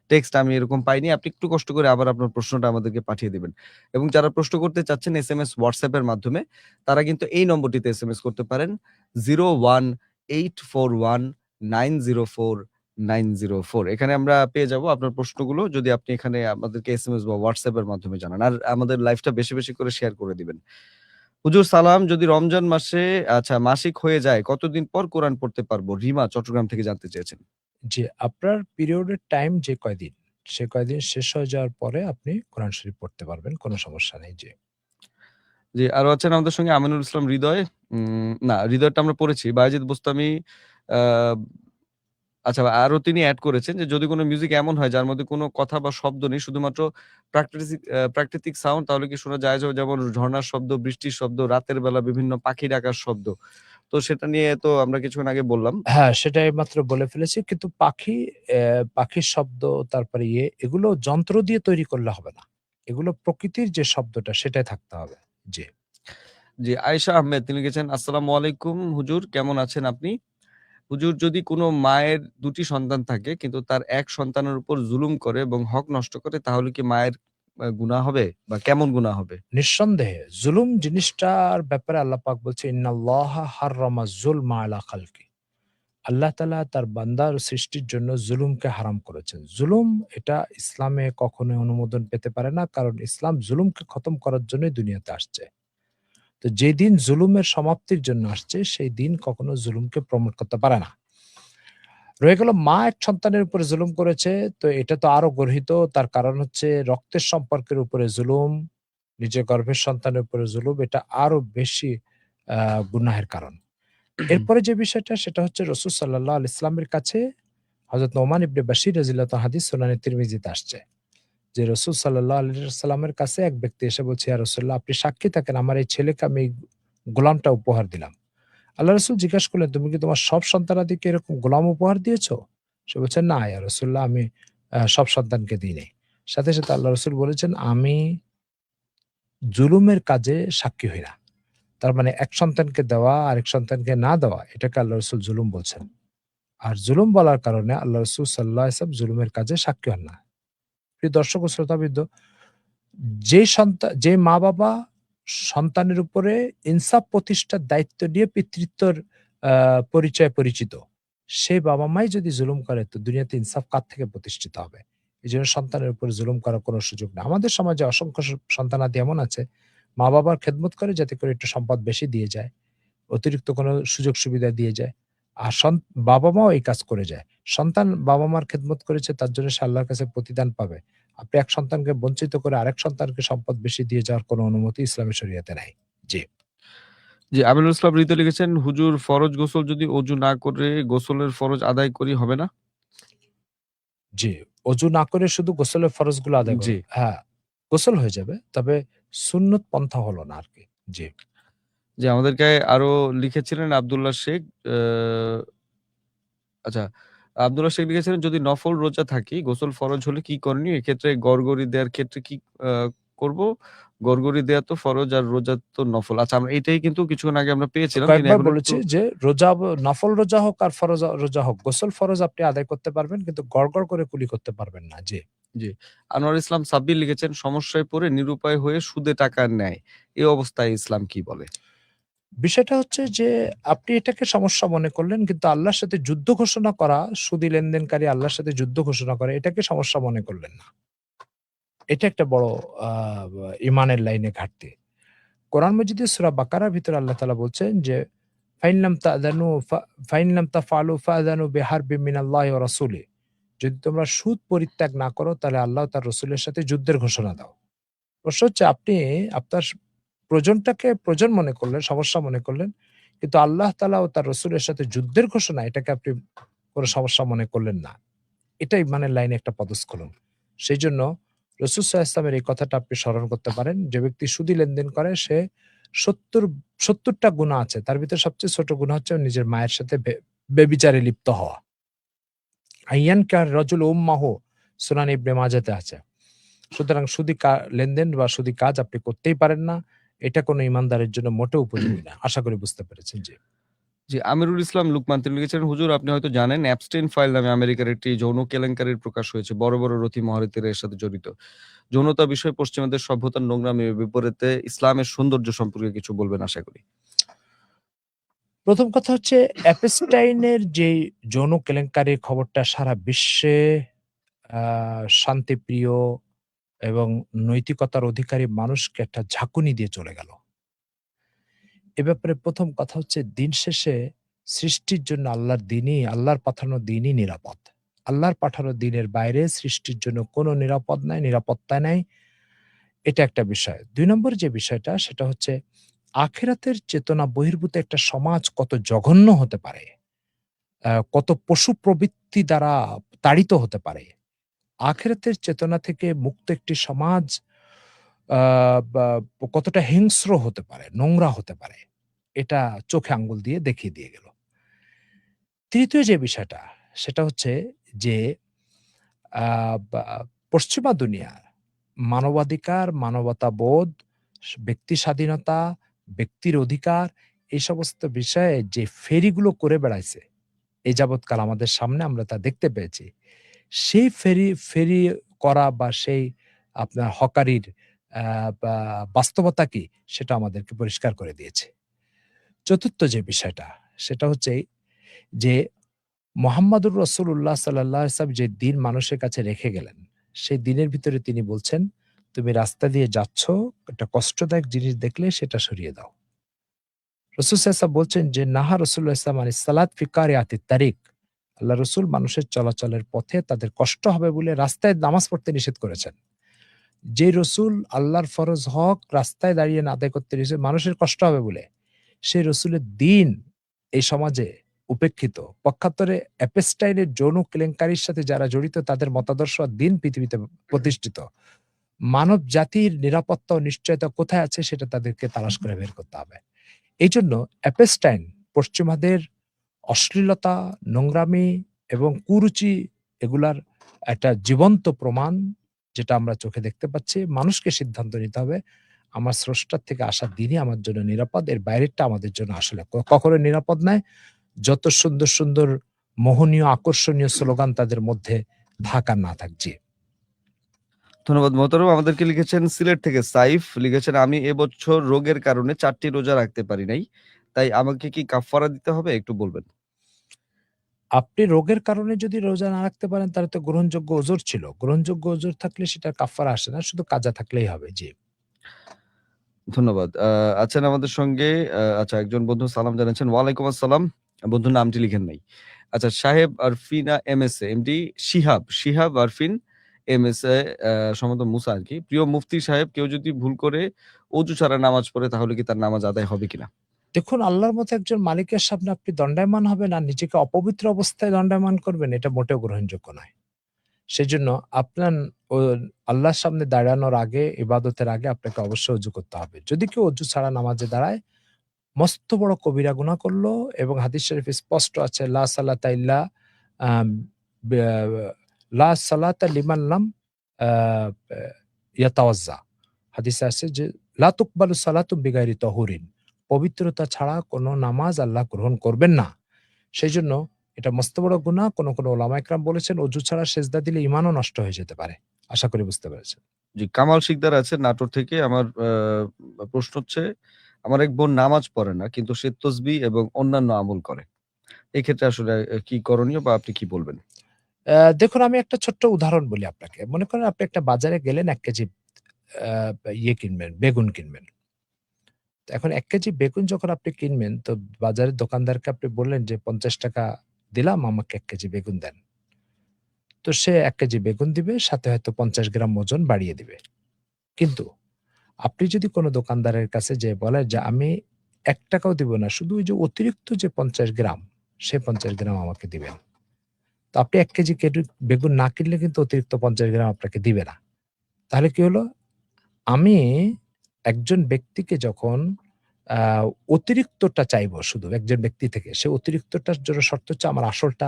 টেক্সট আমি এরকম পাইনি। আপনি একটু কষ্ট করে আবার আপনার প্রশ্নটা আমাদেরকে পাঠিয়ে দিবেন। এবং যারা প্রশ্ন করতে চাচ্ছেন এসএমএস WhatsApp এর মাধ্যমে তারা কিন্তু এই নম্বরটিতে এসএমএস করতে পারেন 01841904904 এখানে আমরা পেয়ে যাব আপনার প্রশ্নগুলো যদি আপনি এখানে আমাদেরকে এসএমএস বা WhatsApp এর মাধ্যমে জানান। আর আমাদের লাইভটা বেশি, বেশি করে শেয়ার করে দিবেন। হুজুর সালাম, যদি রমজান মাসে আচ্ছা মাসিক হয়ে যায় কতদিন পর কোরআন পড়তে পারবো? রিমা চট্টগ্রাম থেকে জানতে চেয়েছেন। জি, আপনার পিরিয়ডের টাইম যে কয়দিন, সে কয়দিন শেষ হয়ে যাওয়ার পরে আপনি কোরআন শরীফ পড়তে পারবেন। কোন সমস্যা নেই। জি। জি, আরো আছেন আমাদের সঙ্গে আমিনুল ইসলাম হৃদয়। না হৃদয়টা আমরা পড়েছি। বায়েজিদ বোস্তামি আ আচ্ছা আরো তিনি এড করেছেন যে যদি কোন মিউজিক এমন হয় যার মধ্যে কোন কথা বা শব্দ নেই শুধুমাত্র প্রাকৃতিক সাউন্ড তাহলে কি শোনা জায়েজ হবে? যেমন ঝর্ণার শব্দ, বৃষ্টির শব্দ, রাতের বেলা বিভিন্ন পাখি ডাকার শব্দ। তো সেটা নিয়ে তো আমরা কিছুক্ষণ আগে বললাম। হ্যাঁ, সেটাই মাত্র বলে ফেলেছি। কিন্তু পাখির শব্দ তারপরে এগুলো যন্ত্র দিয়ে তৈরি করলে হবে না। এগুলো প্রকৃতির যে শব্দটা সেটাই থাকতে হবে। জি। জি, আয়েশা আহমেদ তিনি লিখেছেন, "আসসালামু আলাইকুম হুজুর কেমন আছেন আপনি? হুজুর যদি কোনো মায়ের ২ টি সন্তান থাকে কিন্তু তার এক সন্তানের উপর জুলুম করে এবং হক নষ্ট করে তাহলে কি মায়ের গুনাহ হবে বা কেমন গুনাহ হবে?" নিঃসন্দেহে জুলুম জিনিসটার ব্যাপারে আল্লাহ পাক বলছে, "ইন্নাল্লাহা হাররামা যুলমা আলা খালকি।" আল্লাহ তাআলা তার বান্দার সৃষ্টির জন্য জুলুমকে হারাম করেছেন। জুলুম এটা ইসলামে কখনোই অনুমোদন পেতে পারে না। কারণ ইসলাম জুলুমকে খতম করার জন্যই দুনিয়াতে আসছে। তো যেদিন জুলুমের সমাপ্তির জন্য আসছে সেই দিন কখনো জুলুমকে প্রমোট করতে পারে না। রয়ে গেল মা এক সন্তানের উপরে জুলুম করেছে, তো এটা তো আরো গর্হিত। তার কারণ হচ্ছে রক্তের সম্পর্কের উপরে জুলুম, নিজের গর্ভের সন্তানের উপরে জুলুম, এটা আরো বেশি গুনাহের কারণ। এরপরে যে বিষয়টা সেটা হচ্ছে রাসূল সাল্লাল্লাহু আলাইহি ওয়াসাল্লামের কাছে হযরত নোমান ইবনে বাশীর রাদিয়াল্লাহু তাআলা হাদিস সুনানে তিরমিজিতে আসছে। যে রাসূল সাল্লাল্লাহু আলাইহি ওয়াসাল্লামের কাছে এক ব্যক্তি এসে বলছে, ইয়া রাসূলুল্লাহ আপনি সাক্ষী থাকেন আমার এই ছেলেকে আমি এই গোলামটা উপহার দিলাম। আল্লাহ রাসূল জিজ্ঞাসা করলেন, "তুমি কি তোমার সব সন্তানাদিকে এরকম গোলাম উপহার দিয়েছো?" সে বলছে, "না ইয়া রাসূলুল্লাহ আমি সব সন্তানকে দিই নাই।" সাথে, সাথে আল্লাহ রাসূল বলেছেন, "আমি জুলুমের কাজে সাক্ষী হই না।" তার মানে এক সন্তানকে দেওয়া আরেক সন্তানকে না দেওয়া এটাকে আল্লাহ রাসূল জুলুম বলছেন। আর জুলুম বলার কারণে আল্লাহ রাসূল সাল্লাল্লাহু আলাইহি ওয়াসাল্লাম জুলুমের কাজে সাক্ষী হন না। প্রিয় দর্শক ও শ্রোতাবৃন্দ, যে মা-বাবা সন্তানের উপরে ইনসাফ প্রতিষ্ঠার দায়িত্ব নিয়ে পিতৃত্বর পরিচয়ে পরিচিত, সেই বাবা-মাই যদি জুলুম করে তো দুনিয়াতে ইনসাফ কার থেকে প্রতিষ্ঠিত হবে? এজন্য সন্তানের উপরে জুলুম করার কোনো সুযোগ নেই। আমাদের সমাজে অসংখ্য সন্তানাদি এমন আছে, মা-বাবার খেদমত করে যাতে করে একটু সম্পদ বেশি দিয়ে যায়, অতিরিক্ত কোনো সুযোগ সুবিধা দিয়ে যায়। আর বাবা-মাও এই কাজ করে যায়। সন্তান বাবা-মার খেদমত করেছে তার জন্য সে আল্লাহর কাছে প্রতিদান পাবে। আপনি এক সন্তানকে বঞ্চিত করে আরেক সন্তানকে সম্পদ বেশি দিয়ে যাওয়ার কোনো অনুমতি ইসলামী শরীয়তে নাই। জি। জি, আমিনুল ইসলাম হৃদয় লিখেছেন, হুজুর ফরজ গোসল যদি অজু না করে গোসলের ফরজ আদায় করি হবে না? জি, অজু না করে শুধু গোসলের ফরজগুলো আদায় জি। করুন। হ্যাঁ, গোসল হয়ে যাবে। তবে সুন্নত পন্থা হলো না আরকি। জি। জি, আমাদেরকে আরো লিখেছিলেন আব্দুল্লাহ শেখ। আ আচ্ছা, আব্দুল্লাহ শেখ লিখেছিলেন, যদি নফল রোজা থাকি, গোসল ফরজ হলে কি করণীয়? এক্ষেত্রে গড়গড়ি দেওয়ার ক্ষেত্রে কি আ করব? গড়গড়ি দেয়া তো ফরজ আর রোজা তো নফল। আচ্ছা, আমরা এটাই কিন্তু কিছুক্ষণ আগে আমরা পেয়েছিলাম। তিনি কয়েকবার এখন একটু বলেছি যে রোজা নফল রোজা হোক আর ফরজ রোজা হোক, গোসল ফরজ আপনি আদায় করতে পারবেন কিন্তু গড় করে কুলি করতে পারবেন না। জি। জি। আনোয়ার ইসলাম সাব্বির লিখেছেন, সমস্যায় পড়ে নিরুপায় হয়ে সুদে টাকা নেয়। এ অবস্থায় ইসলাম কি বলে? বিষয়টা হচ্ছে যে আপনি এটাকে সমস্যা মনে করলেন কিন্তু আল্লাহর সাথে যুদ্ধ ঘোষণা করা, সুদী লেনদেনকারী আল্লাহর সাথে যুদ্ধ ঘোষণা করে এটাকে সমস্যা মনে করলেন না। এটা একটা বড় আ ইমানের লাইনে ঘাটতি। কোরআন মজিদে সূরা বাকারার ভিতরে আল্লাহ তাআলা বলছেন যে, ফাইন লাম তাফআলু ফাআযানু বিহারবিম মিনাল্লাহি ওয়া রাসূলিহি। যদি তোমরা সুদ পরিত্যাগ না করো তাহলে আল্লাহ ও তার রাসূলের সাথে যুদ্ধের ঘোষণা দাও। প্রশ্ন হচ্ছে আপনি আপনার প্রয়োজনটাকে প্রয়োজন মনে করলেন, সমস্যা মনে করলেন। কিন্তু আল্লাহ তাআলা ও তার রাসূলের সাথে যুদ্ধের ঘোষণা এটাকে আপনি কোন সমস্যা মনে করলেন না। এটা ইমানের লাইনে একটা পদস্খলন। সেইজন্য রাসূল সাল্লাল্লাহু আলাইহি ওয়াসাল্লামের এই কথাটা আপনি স্মরণ করতে পারেন। যে ব্যক্তি সুদী লেনদেন করে সে ৭০ টা গুনাহ আছে। তার ভিতরে সবচেয়ে ছোট গুনাহ হচ্ছে নিজের মায়ের সাথে ব্যভিচারে লিপ্ত হওয়া। আইয়ান কার রাজুল উম্মাহু সুনান ইবনে মাজাতে আছে। সুতরাং সুদী লেনদেন বা সুদী কাজ আপনি করতেই পারেন না। এটা কোন ঈমানদারের জন্য মোটেও উপযোগী না। আশা করি বুঝতে পেরেছেন। জি। জি, আমিরুল ইসলাম লুকমান তিনি লিখেছেন, হুজুর আপনি হয়তো জানেন অ্যাপস্টেইন ফাইল নামে আমেরিকার একটি যৌন কেলেঙ্কারির প্রকাশ হয়েছে। বড়, বড় রথী মহারথীরা এর সাথে জড়িত। যৌনতা বিষয়ে পশ্চিমাদের সভ্যতার নোংরামির বিপরীতে ইসলামের সৌন্দর্য সম্পর্কে কিছু বলবেন আশা করি। প্রথম কথা হচ্ছে অ্যাপস্টাইনের যে যৌন কেলেঙ্কারির খবরটা সারা বিশ্বে আ শান্তিপ্রিয় এবং নৈতিকতার অধিকারী মানুষকে একটা ঝাঁকুনি দিয়ে চলে গেল। এ ব্যাপারে প্রথম কথা হচ্ছে দিন শেষে সৃষ্টির জন্য আল্লাহর পাঠানো দিনই নিরাপদ। আল্লাহর পাঠানো দিনের বাইরে সৃষ্টির জন্য কোনো নিরাপদ নাই, নিরাপত্তা নাই। এটা একটা বিষয়। ২ নম্বর যে বিষয়টা সেটা হচ্ছে আখিরাতের চেতনা বহির্ভূত একটা সমাজ কত জঘন্য হতে পারে, কত পশু প্রবৃত্তি দ্বারা তাড়িত হতে পারে। আখিরাতের চেতনা থেকে মুক্ত একটি সমাজ আ বা কতটা হিংস্র হতে পারে, নোংরা হতে পারে। এটা চোখে আঙ্গুল দিয়ে দেখিয়ে দিয়ে গেল। তৃতীয় যে বিষয়টা সেটা হচ্ছে যে আ বা পশ্চিমা দুনিয়ার মানবাধিকার, মানবতাবোধ, ব্যক্তি স্বাধীনতা, ব্যক্তির অধিকার এই সমস্ত বিষয়ে যে ফেরিগুলো করে বেড়াইছে, এ যাবৎকাল আমাদের সামনে আমরা তা দেখতে পেয়েছি। সেই ফেরি করা বা সেই আপনার হকারির আ বা বাস্তবতা কি সেটা আমাদেরকে পরিষ্কার করে দিয়েছে। চতুর্থ যে বিষয়টা সেটা হচ্ছে যে মোহাম্মদুর রাসূলুল্লাহ সাল্লাল্লাহু আলাইহি ওয়াসাল্লাম যে দিন মানুষের কাছে রেখে গেলেন, সেই দিনের ভিতরে তিনি বলছেন, "তুমি রাস্তা দিয়ে যাচ্ছ, একটা কষ্টদায়ক জিনিস দেখলে সেটা সরিয়ে দাও।" রাসূল সাল্লাল্লাহু আলাইহি ওয়াসাল্লাম বলছেন যে, "নাহা রাসূলুল্লাহ সাল্লাল্লাহু আলাইহি ওয়াসাল্লাম আনিস সালাত ফি কারিয়াতিত তারিক।" আল্লাহ রাসূল মানুষের চলাচলের পথে তাদের কষ্ট হবে বলে রাস্তায় নামাজ পড়তে নিষেধ করেছেন। যে রসুল আল্লাহর ফরজ হক রাস্তায় দাঁড়িয়ে না আদায় করতে নিষেধ মানুষের কষ্ট হবে বলে, সেই রসুলের দিন এই সমাজে উপেক্ষিত। পক্ষান্তরে অ্যাপেস্টাইনের যৌন কেলেঙ্কারির সাথে যারা জড়িত তাদের মতাদর্শ আর দিন পৃথিবীতে প্রতিষ্ঠিত। মানব জাতির নিরাপত্তা ও নিশ্চয়তা কোথায় আছে সেটা তাদেরকে তালাশ করে বের করতে হবে। এইজন্য অ্যাপেস্টাইন পশ্চিমাদের অশ্লীলতা, নোংরামি এবং কুরুচি এগুলার একটা জীবন্ত প্রমাণ যেটা আমরা চোখে দেখতে পাচ্ছি। মানুষকে সিদ্ধান্ত নিতে হবে, আমার স্রষ্টার থেকে আসা দিনই আমার জন্য নিরাপদ। এর বাইরেরটা আমাদের জন্য আসলে কখনো নিরাপদ নয়। যত সুন্দর, সুন্দর মোহনীয় আকর্ষণীয় স্লোগান তাদের মধ্যে থাক আর না থাক। জি। ধন্যবাদ মোহতারম। আমাদেরকে লিখেছেন সিলেট থেকে সাইফ লিখেছেন, আমি এবছর রোগের কারণে ৪ টি রোজা রাখতে পারি নাই। তাই আমাকে কি কাফফারা দিতে হবে? একটু বলবেন। আপনি রোগের কারণে যদি রোজা না রাখতে পারেন তাহলে তো গ্রহণযোগ্য ওযর ছিল। গ্রহণযোগ্য ওযর থাকলে সেটা কাফারা আসে না। শুধু কাজা থাকলেই হবে। জি। ধন্যবাদ। আছেন আমাদের সঙ্গে আচ্ছা, একজন বন্ধু সালাম জানাচ্ছেন। ওয়ালাইকুম আসসালাম। বন্ধুর নামটি লিখেন নাই। আচ্ছা, সাহেব Arfina MSA, MD Shihab Arfin MSA, সম্ভবত মুসা আরকি। প্রিয় মুফতি সাহেব, কেউ যদি ভুল করে অজু ছাড়া নামাজ পড়ে তাহলে কি তার নামাজ আদায় হবে কিনা? দেখুন, আল্লাহর মতো একজন মালিকের সামনে আপনি দণ্ডায়মান হবেন আর নিজেকে অপবিত্র অবস্থায় দণ্ডায়মান করবেন, এটা মোটেও গ্রহণযোগ্য নয়। সেজন্য আপনার ও আল্লাহর সামনে দাঁড়ানোর আগে, ইবাদতের আগে আপনাকে অবশ্যই অজু করতে হবে। যদি কেউ অজু ছাড়া নামাজে দাঁড়ায়, মস্ত বড় কবিরা গুনাহ করলো, এবং হাদিস শরীফে স্পষ্ট আছে, লা সালাতা ইল্লা আম ব্যা লা সালাতা লিমান লাম আ ইয়াতাওয়াজ্জা। হাদিসে আছে যে লা তুকবালু সালাতু বিগাইরি তাহুরিন। পবিত্রতা ছাড়া কোনো নামাজ আল্লাহ গ্রহণ করবেন না। সেজন্য এটা মস্ত বড় গুনাহ। কোন ওলামা ইকরাম বলেছেন অজু ছাড়া সেজদা দিলে ঈমানও নষ্ট হয়ে যেতে পারে। আশা করি বুঝতে পেরেছেন। জি, কামাল শিকদার আছেন নাটোর থেকে। আমার প্রশ্ন হচ্ছে, আমার এক বোন নামাজ পড়ে না কিন্তু সে তসবিহ এবং অন্যান্য আমল করে। এক্ষেত্রে আসলে কি করণীয় বা আপনি কি বলবেন? দেখুন, আমি একটা ছোট্ট উদাহরণ বলি আপনাকে। মনে করেন আপনি একটা বাজারে গেলেন ১ কেজি কিনবেন, বেগুন কিনবেন। তো এখন ১ কেজি বেগুন যখন আপনি কিনবেন, তো বাজারের দোকানদারকে আপনি বললেন যে ৳৫০ দিলাম, আমাকে ১ কেজি বেগুন দেন। তো সে ১ কেজি বেগুন দিবে, সাথে হয়তো ৫০ গ্রাম ওজন বাড়িয়ে দিবে। কিন্তু আপনি যদি কোনো দোকানদারের কাছে যেয়ে বলেন যে আমি ৳১ দিব না, শুধু ওই যে অতিরিক্ত যে ৫০ গ্রাম, সে ৫০ গ্রাম আমাকে দিবেন। তো আপনি ১ কেজি বেগুন না কিনলে কিন্তু অতিরিক্ত ৫০ গ্রাম আপনাকে দিবে না। তাহলে কি হলো? আমি একজন ব্যক্তিকে যখন আ অতিরিক্তটা চাইবো শুধু একজন ব্যক্তি থেকে, সে অতিরিক্তটার জন্য শর্ত হচ্ছে আমার আসলটা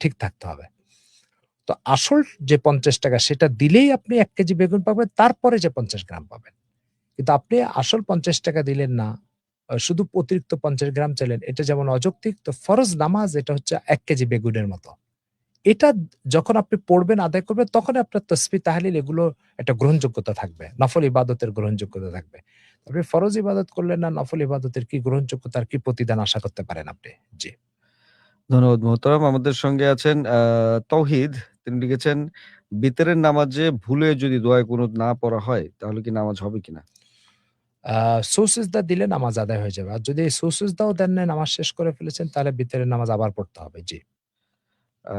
ঠিক থাকতে হবে। তো আসল যে ৳৫০ সেটা দিলেই আপনি ১ কেজি বেগুন পাবেন, তারপরে যে ৫০ গ্রাম পাবেন। কিন্তু আপনি আসল ৳৫০ দিলেন না, শুধু অতিরিক্ত ৫০ গ্রাম চাইলেন। এটা যেমন অযৌক্তিক, তো ফরজ নামাজ এটা হচ্ছে ১ কেজি বেগুনের মতো। এটা যখন আপনি পড়বেন, আদায় করবেন, তখনই আপনার তাসবিহ, তাহলিল এগুলো একটা গ্রহণযোগ্যতা থাকবে। নফল ইবাদতের গ্রহণযোগ্যতা থাকবে। আপনি ফরজ ইবাদত করলেন না, নফল ইবাদতের কি গ্রহণযোগ্যতার কি প্রতিদান আশা করতে পারেন আপনি? জি। ধন্যবাদ মোহতারাম। আমাদের সঙ্গে আছেন তৌহিদ। তিনি লিখেছেন, বিতরের নামাজে ভুলে যদি দোয়া কুনুত না পড়া হয় তাহলে কি নামাজ হবে কিনা? আ সুজদা দিলে নামাজ আদায় হয়ে যাবে। আর যদি সুজদাও দেন নাই, নামাজ শেষ করে ফেলেছেন, তাহলে ভিতরের নামাজ আবার পড়তে হবে। জি। আ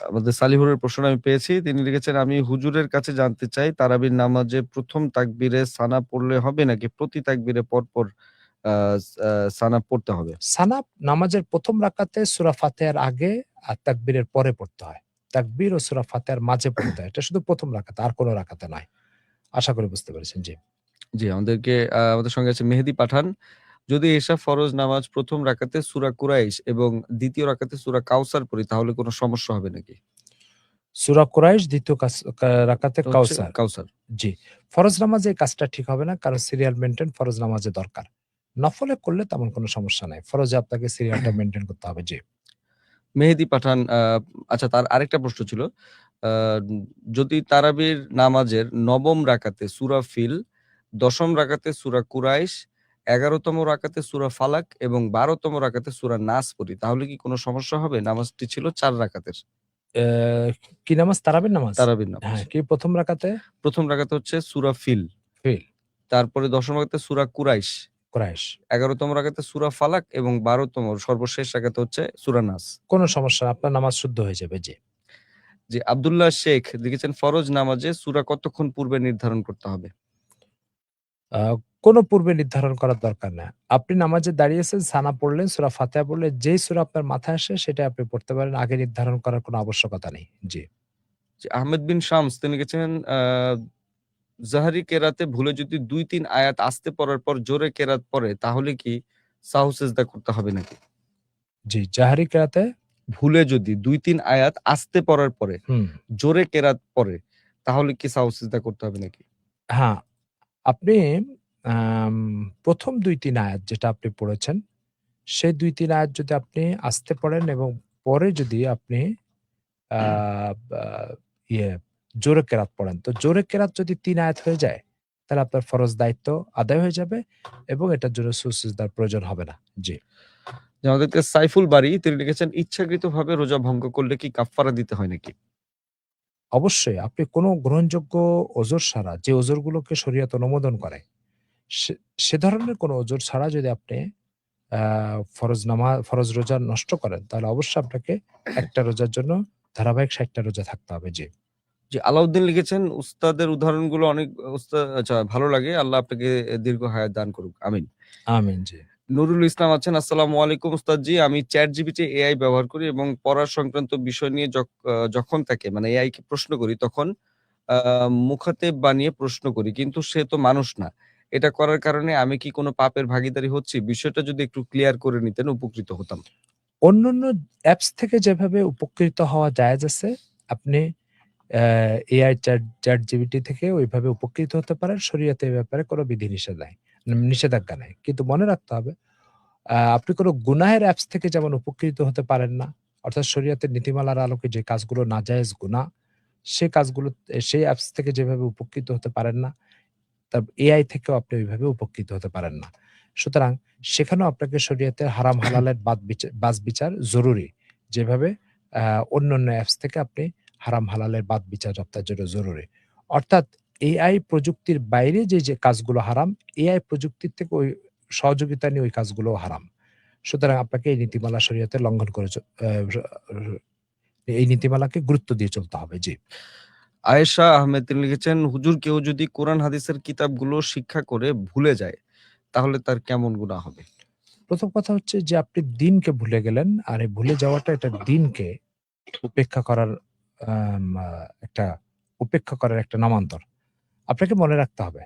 আমাদের সালিহুরের প্রশ্নটা আমি পেয়েছি। তিনি লিখেছেন, আমি হুজুরের কাছে জানতে চাই তারাবির নামাজে ১ম তাকবীরে সানা পড়লে হবে নাকি প্রতি তাকবীরে পরপর আ আ সানা পড়তে হবে? সানাব নামাজের ১ম রাকাতে সূরা ফাতিহার আগে আর তাকবীরের পরে পড়তে হয়। তাকবীর ও সূরা ফাতিহার মাঝে পড়তে হয়। এটা শুধু ১ম রাকাতে, আর কোন রাকাতে নয়। আশা করি বুঝতে পেরেছেন। জি। জি, আমাদের সঙ্গে আছে মেহেদী পাঠান। যদি এশা ফরজ নামাজ ১ম রাকাতে সূরা কুরাইশ এবং ২য় রাকাতে সূরা কাউসার পড়ি তাহলে কোনো সমস্যা হবে নাকি? সূরা কুরাইশ ২য় রাকাতে এটা হচ্ছে কাউসার। কাউসার। জি। ফরজ নামাজে এই কাজটা ঠিক হবে না। কারণ সিরিয়াল মেইনটেইন ফরজ নামাজে দরকার। নফলে করলে তেমন কোনো সমস্যা নাই। ফরজে আপনাকে সিরিয়ালটা মেইনটেইন করতে হবে। জি। মেহেদী পাঠান আচ্ছা, তার আরেকটা প্রশ্ন ছিল। আ যদি তারাবির নামাজের ৯ম রাকাতে সূরা ফিল, ১০ম রাকাতে সূরা কুরাইশ, ১১তম রাকাতে সূরা ফালাক এবং ১২তম রাকাতে সূরা নাস পড়ি তাহলে কি কোনো সমস্যা হবে? নামাজটি ছিল ৪ রাকাতের। অ্যা কি নামাজ? তারাবির নামাজ? তারাবির নামাজ। হ্যাঁ, কি ১ম রাকাতে? ১ম রাকাতে হচ্ছে সূরা ফিল, ফিল, তারপরে ১০ম রাকাতে সূরা কুরাইশ, কুরাইশ। ১১তম রাকাতে সূরা ফালাক এবং ১২তম সর্বশেষ রাকাতে হচ্ছে সূরা নাস। কোনো সমস্যা না। আপনার নামাজ শুদ্ধ হয়ে যাবে। জি। জি, আব্দুল্লাহ শেখ লিখেছেন, ফরজ নামাজে সূরা কতক্ষণ পূর্বে নির্ধারণ করতে হবে? আ কোনো পূর্বে নির্ধারণ করার দরকার নাই। আপনি নামাজে দাঁড়িয়েছেন, সানা পড়লেন, সূরা ফাতিহা পড়লেন, যেই সূরা আপনার মাথায় আসে সেটাই আপনি পড়তে পারেন। আগে নির্ধারণ করার কোনো আবশ্যকতা নেই। জি। জি, আহমেদ বিন শামস তিনি লিখেছেন, জাহরি কেরাতে ভুলে যদি ২-৩ আয়াত আস্তে পড়ার পর জোরে কেরাত পড়ে তাহলে কি সাহু সেজদা করতে হবে নাকি? জি, জাহরি কিরাতে ভুলে যদি ২-৩ আয়াত আস্তে পড়ার পরে হুম, জোরে কেরাত পড়ে তাহলে কি সাহু সেজদা করতে হবে নাকি? হ্যাঁ, আপনি আম ১ম ২-৩ আয়াত যেটা আপনি পড়েছেন, সেই ২-৩ আয়াত যদি আপনি আস্তে পড়েন এবং পরে যদি আপনি আ বা ইয়ে জোরে কেরাত পড়েন। তো জোরে কেরাত যদি ৩ আয়াত হয়ে যায়, তাহলে আপনার ফরজ দায়িত্ব আদায় হয়ে যাবে এবং এটার জন্য সুজদার প্রয়োজন হবে না। জি। যে আমাদেরকে সাইফুল বারী তিনি লিখেছেন, ইচ্ছাকৃতভাবে রোজা ভঙ্গ করলে কি কাফফারা দিতে হয় নাকি? অবশ্যই আপনি কোনো গ্রহণযোগ্য ওযর ছাড়া, যে ওযরগুলোকে শরীয়ত অনুমোদন করে, সে সে ধরনের কোনো ওযর ছাড়া যদি আপনি আ ফরজ রোজা নষ্ট করেন, তাহলে অবশ্যই আপনাকে একটা রোজার জন্য ধারাবাহিক ৬০ টা রোজা থাকতে হবে। জি। জি, আলাউদ্দিন লিখেছেন, উস্তাদের উদাহরণগুলো অনেক আচ্ছা ভালো লাগে। আল্লাহ আপনাকে দীর্ঘ হায়াত দান করুক। আমিন। আমিন। জি। নুরুল ইসলাম আছেন, আসসালামু আলাইকুম উস্তাদজি। আমি চ্যাট জিপিটি এআই ব্যবহার করি এবং পড়ার সংক্রান্ত বিষয় নিয়ে যখন তাকে মানে এআই কে প্রশ্ন করি তখন মুখাতেব বানিয়ে প্রশ্ন করি। কিন্তু সে তো মানুষ না। এটা করার কারণে আমি কি কোনো পাপের ভাগীদারি হচ্ছি? বিষয়টা যদি একটু ক্লিয়ার করে নিতেন উপকৃত হতাম। অন্যান্য অ্যাপস থেকে যেভাবে উপকৃত হওয়া জায়েজ আছে, আপনি এআই ChatGPT থেকে ওইভাবে উপকৃত হতে পারেন। শরীয়তে এ ব্যাপারে কোনো বিধি-নিষেধ নাই, নিষেধাজ্ঞা নাই। কিন্তু মনে রাখতে হবে, আপনি কোনো গুনাহের অ্যাপস থেকে যেমন উপকৃত হতে পারেন না। অর্থাৎ শরীয়তের নীতিমালার আলোকে যে কাজগুলো নাজায়েজ গুনাহ, সে কাজগুলো সেই অ্যাপস থেকে যেভাবে উপকৃত হতে পারেন না, তা এআই থেকেও আপনি ওইভাবে উপকৃত হতে পারেন না। সুতরাং সেখানেও আপনাকে শরীয়তের হারাম হালালের বাছ-বিচার জরুরি। যেভাবে আ অন্যান্য অ্যাপস থেকে আপনি হারাম হালালের বাছ-বিচার আপনার জন্য জরুরি। অর্থাৎ এআই প্রযুক্তির বাইরে যে কাজগুলো হারাম, এআই প্রযুক্তির থেকে ওই সহযোগিতা নিয়ে ওই কাজগুলোও হারাম। সুতরাং আপনাকে এই নীতিমালা শরীয়তের লঙ্ঘন করে এই নীতিমালাকে গুরুত্ব দিয়ে চলতে হবে। জি। আয়েশা আহমেদ তিনি লিখেছেন, হুজুর কেউ যদি কোরআন হাদিসের কিতাবগুলো শিক্ষা করে ভুলে যায়, তাহলে তার কেমন গুনাহ হবে? প্রথম কথা হচ্ছে যে আপনি দিনকে ভুলে গেলেন। আর এই ভুলে যাওয়াটা এটা দিনকে উপেক্ষা করার একটা উপেক্ষা করার একটা নামান্তর। আপনাকে মনে রাখতে হবে।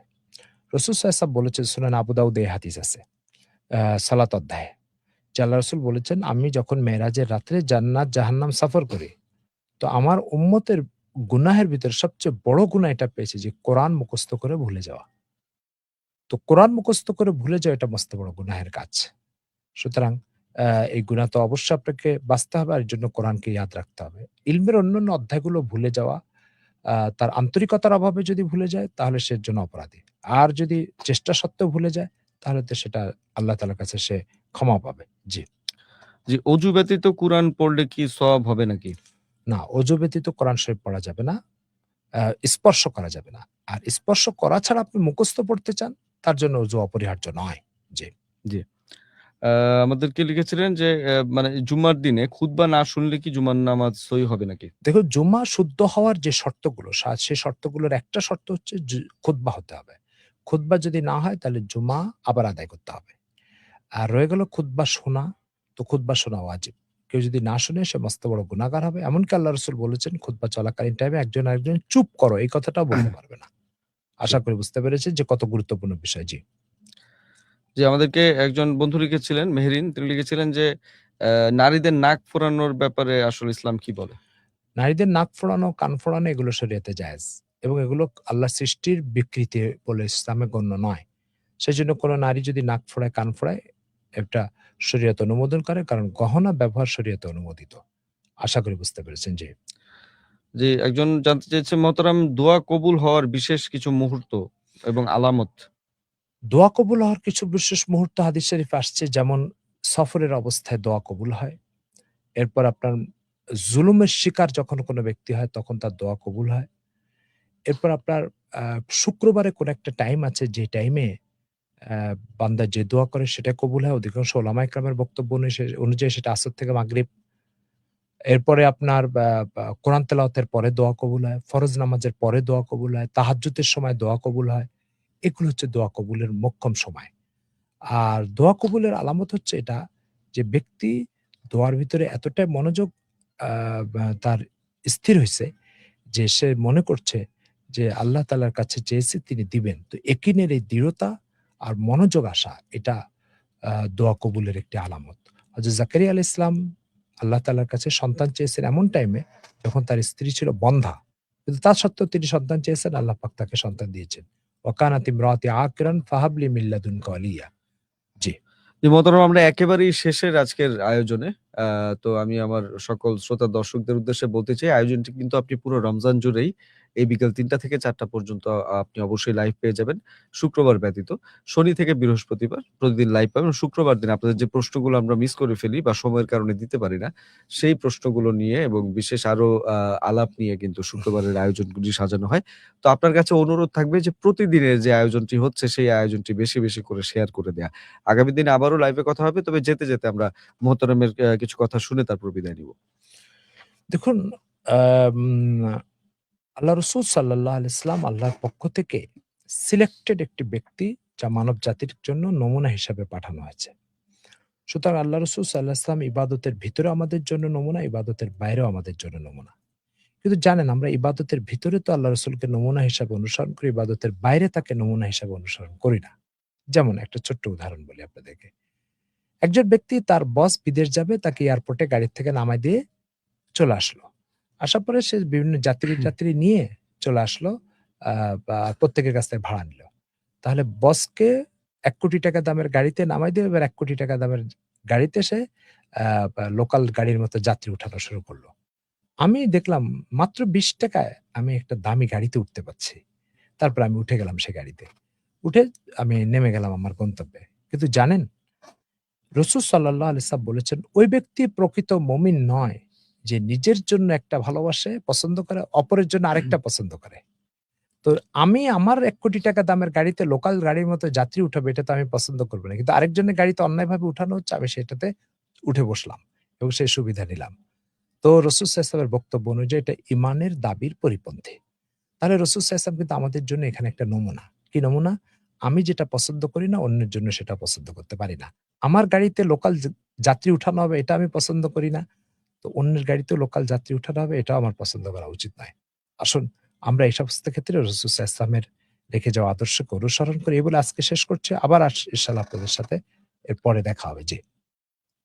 রাসূল সাল্লাল্লাহু আলাইহি ওয়াসাল্লাম বলেছেন, সুনান আবু দাউদে এই হাদিস আছে। সালাত অধ্যায়ে। যে আল্লাহ রাসূল বলেছেন, আমি যখন মেরাজের রাত্রে জান্নাত জাহান্নাম সফর করি, তো আমার উম্মতের গুনাহের ভিতরে সবচেয়ে বড় গুনাহ এটা পেয়েছি যে কোরআন মুখস্থ করে ভুলে যাওয়া। তো কোরআন মুখস্থ করে ভুলে যাওয়া এটা মস্ত বড় গুনাহের কাজ। সুতরাং এই গুনাহ তো অবশ্যই আপনাকে বাঁচতে হবে, আর এর জন্য কোরআনকে ইয়াদ রাখতে হবে। ইলমের অন্যান্য অধ্যায়গুলো ভুলে যাওয়া, তার আন্তরিকতার অভাবে যদি ভুলে যায় তাহলে সে এর জন্য অপরাধী। আর যদি চেষ্টা সত্ত্বেও ভুলে যায় তাহলে তো সেটা আল্লাহ তাআলার কাছে সে ক্ষমা পাবে। জি। জি, অজু ব্যতীত কুরআন পড়লে কি সওয়াব হবে নাকি? না, অজু ব্যতীত কোরআন শরীফ পড়া যাবে না। আ স্পর্শ করা যাবে না। আর স্পর্শ করা ছাড়া আপনি মুখস্থ পড়তে চান, তার জন্য অজু অপরিহার্য নয়। জি। জি। আমাদেরকে লিখেছিলেন যে মানে জুমার দিনে খুতবা না শুনলে কি জুমার নামাজ সহি হবে নাকি? দেখুন, জুমা শুদ্ধ হওয়ার যে শর্তগুলো, সেই শর্তগুলোর একটা শর্ত হচ্ছে খুতবা হতে হবে। খুতবা যদি না হয় তাহলে জুমা আবার আদায় করতে হবে। আর রয়ে গেল খুতবা শোনা, তো খুতবা শোনা ওয়াজিব। কেউ যদি না শুনে সে মস্ত বড় গুনাহগার হবে। এমনকি আল্লাহ রাসূল বলেছেন, খুতবা চলাকালীন টাইমে একজন আরেকজন চুপ করো এই কথাটাও বলতে পারবে না। জি। আশা করি বুঝতে পেরেছেন যে কত গুরুত্বপূর্ণ বিষয়। জি। জি, আমাদেরকে একজন বন্ধু লিখেছিলেন মেহেরিন, তিনি লিখেছিলেন যে নারীদের নাক ফোরানোর ব্যাপারে আসলে ইসলাম কি বলে? নারীদের নাক ফোঁড়ানো, কান ফোঁড়ানো এগুলো শরীয়তে জায়েজ। এবং এগুলো আল্লাহর সৃষ্টির বিকৃতি বলে ইসলামে গণ্য নয়। সেজন্য কোন নারী যদি নাক ফোঁড়ায়, কান ফোঁড়ায়, এটা শরীয়ত অনুমোদন করে, কারণ গহনা ব্যবহার শরীয়তে অনুমোদিত। আশা করি বুঝতে পেরেছেন। জি। জি, একজন জানতে চেয়েছে মোহতারাম, দোয়া কবুল হওয়ার বিশেষ কিছু মুহূর্ত এবং আলামত। দোয়া কবুল হওয়ার কিছু বিশেষ মুহূর্ত হাদিস শরীফে আসছে, যেমন সফরের অবস্থায় দোয়া কবুল হয়। এরপর আপনার জুলুমের শিকার যখন কোনো ব্যক্তি হয় তখন তার দোয়া কবুল হয়। এরপর আপনার আ শুক্রবারে কোনো একটা টাইম আছে যে টাইমে বান্দা যে দোয়া করে সেটা কবুল হয়। অধিকাংশ ওলামা ইকরামের বক্তব্য অনুযায়ী সেটা আসর থেকে মাগরিব। এরপরে আপনার বা বা কোরআন তেলাওয়াতের পরে দোয়া কবুল হয়, ফরজ নামাজের পরে দোয়া কবুল হয়, তাহাজ্জুদের সময় দোয়া কবুল হয়। এগুলো হচ্ছে দোয়া কবুলের মোক্ষম সময়। আর দোয়া কবুলের আলামত হচ্ছে এটা যে ব্যক্তি দোয়ার ভিতরে এতটাই মনোযোগ তার স্থির হইছে যে সে মনে করছে যে আল্লাহ তাআলার কাছে চেয়েছে তিনি দিবেন। তো ইয়াকিনের এই দৃঢ়তা আর মনোযোগ আসা, এটা দোয়া কবুলের একটি আলামত। হযরত জাকারিয়া আলাইহিস সালাম আল্লাহ তাআলার কাছে সন্তান চেয়েছেন এমন টাইমে যখন তার স্ত্রী ছিল বন্ধ্যা। কিন্তু তা সত্ত্বেও তিনি সন্তান চেয়েছেন, আল্লাহ পাক তাকে সন্তান দিয়েছেন। ওয়া কানাত ইমরাতি আকিরান ফাহাব লি মিন লাদুনকা ওয়ালিয়্যা। জি। জি, মোহতারাম, আমরা একেবারেই শেষের আজকের আয়োজনে। আ তো আমি আমার সকল শ্রোতা দর্শকদের উদ্দেশ্যে বলতে চাই, আয়োজনটি কিন্তু আপনি পুরো রমজান জুড়েই এই বিকেল ৩টা থেকে ৪টা পর্যন্ত আপনি অবশ্যই লাইভ পেয়ে যাবেন। শুক্রবার ব্যতীত। শনি থেকে বৃহস্পতিবার প্রতিদিন লাইভ পাবেন। শুক্রবার দিন আপনাদের যে প্রশ্নগুলো আমরা মিস করে ফেলি বা সময়ের কারণে দিতে পারি না, সেই প্রশ্নগুলো নিয়ে এবং বিশেষ আরো আলাপ নিয়ে কিন্তু শুক্রবারের আয়োজনগুলি সাজানো হয়। তো আপনার কাছে অনুরোধ থাকবে যে প্রতিদিনের যে আয়োজনটি হচ্ছে সেই আয়োজনটি বেশি, বেশি করে শেয়ার করে দেয়া। আগামী দিনে আবারও লাইভে কথা হবে। তবে যেতে, যেতে আমরা মোহতারামের কিছু কথা শুনে তারপর বিদায় নিব। দেখুন, আম আল্লাহ রাসূল সাল্লাল্লাহু আলাইহি ওয়াসাল্লাম আল্লাহর পক্ষ থেকে সিলেক্টেড একটি ব্যক্তি, যা মানব জাতির জন্য নমুনা হিসাবে পাঠানো হয়েছে। সুতরাং আল্লাহ রসুল সাল্লাহ আসলাম ইবাদতের ভিতরে আমাদের জন্য নমুনা, ইবাদতের বাইরেও আমাদের জন্য নমুনা। কিন্তু জানেন, আমরা ইবাদতের ভিতরে তো আল্লাহ রসুলকে নমুনা হিসাবে অনুসরণ করি, ইবাদতের বাইরে তাকে নমুনা হিসাবে অনুসরণ করি না। যেমন একটা ছোট্ট উদাহরণ বলি আপনাদেরকে। একজন ব্যক্তি, তার বস বিদেশ যাবে, তাকে এয়ারপোর্টে গাড়ির থেকে নামায় দিয়ে চলে আসলো। আসার পরে সে বিভিন্ন যাত্রী নিয়ে চলে আসলো, বা প্রত্যেকের কাছ থেকে ভাড়া নিল। তাহলে বসকে ১ কোটি টাকা দামের গাড়িতে নামাই দিয়ে এবার ১ কোটি টাকা দামের গাড়িতে সে লোকাল গাড়ির মতো যাত্রী উঠানো শুরু করলো। আমি দেখলাম মাত্র ২০ টাকায় আমি একটা দামি গাড়িতে উঠতে পারছি। তারপর আমি উঠে গেলাম সে গাড়িতে। উঠে আমি নেমে গেলাম আমার গন্তব্যে। কিন্তু জানেন, রাসূল সাল্লাল্লাহু আলাইহি ওয়াসাল্লাম বলেছেন, ওই ব্যক্তি প্রকৃত মুমিন নয় যে নিজের জন্য একটা ভালোবাসে, পছন্দ করে, অপরের জন্য আরেকটা পছন্দ করে। তো আমি আমার ১ কোটি টাকা দামের গাড়িতে লোকাল গাড়ির মতো যাত্রী উঠাবো, এটা তো আমি পছন্দ করব না। কিন্তু আরেকজনের গাড়িতে অন্যায়ভাবে উঠানো হচ্ছে, আমি সেটাতে উঠে বসলাম এবং সেই সুবিধা নিলাম। তো রাসূল সাল্লাল্লাহু আলাইহি ওয়াসাল্লামের বক্তব্য অনুযায়ী এটা ঈমানের দাবির পরিপন্থী। তাহলে রাসূল সাল্লাল্লাহু আলাইহি ওয়াসাল্লাম কিন্তু আমাদের জন্য এখানে একটা নমুনা। কি নমুনা? আমি যেটা পছন্দ করি না, অন্যের জন্য সেটা পছন্দ করতে পারি না। আমার গাড়িতে লোকাল যাত্রী উঠানো হবে, এটা আমি পছন্দ করি না। তো অন্যের গাড়িতেও লোকাল যাত্রী উঠানো হবে, এটাও আমার পছন্দ করা উচিত নয়। আসুন আমরা এই সমস্ত ক্ষেত্রে রাসূল সাল্লাল্লাহু আলাইহি ওয়াসাল্লামের রেখে যাওয়া আদর্শকে অনুসরণ করি। এই বলে আজকে শেষ করছি। আবার ইনশাআল্লাহ আপনাদের সাথে এর পরে দেখা হবে। জি।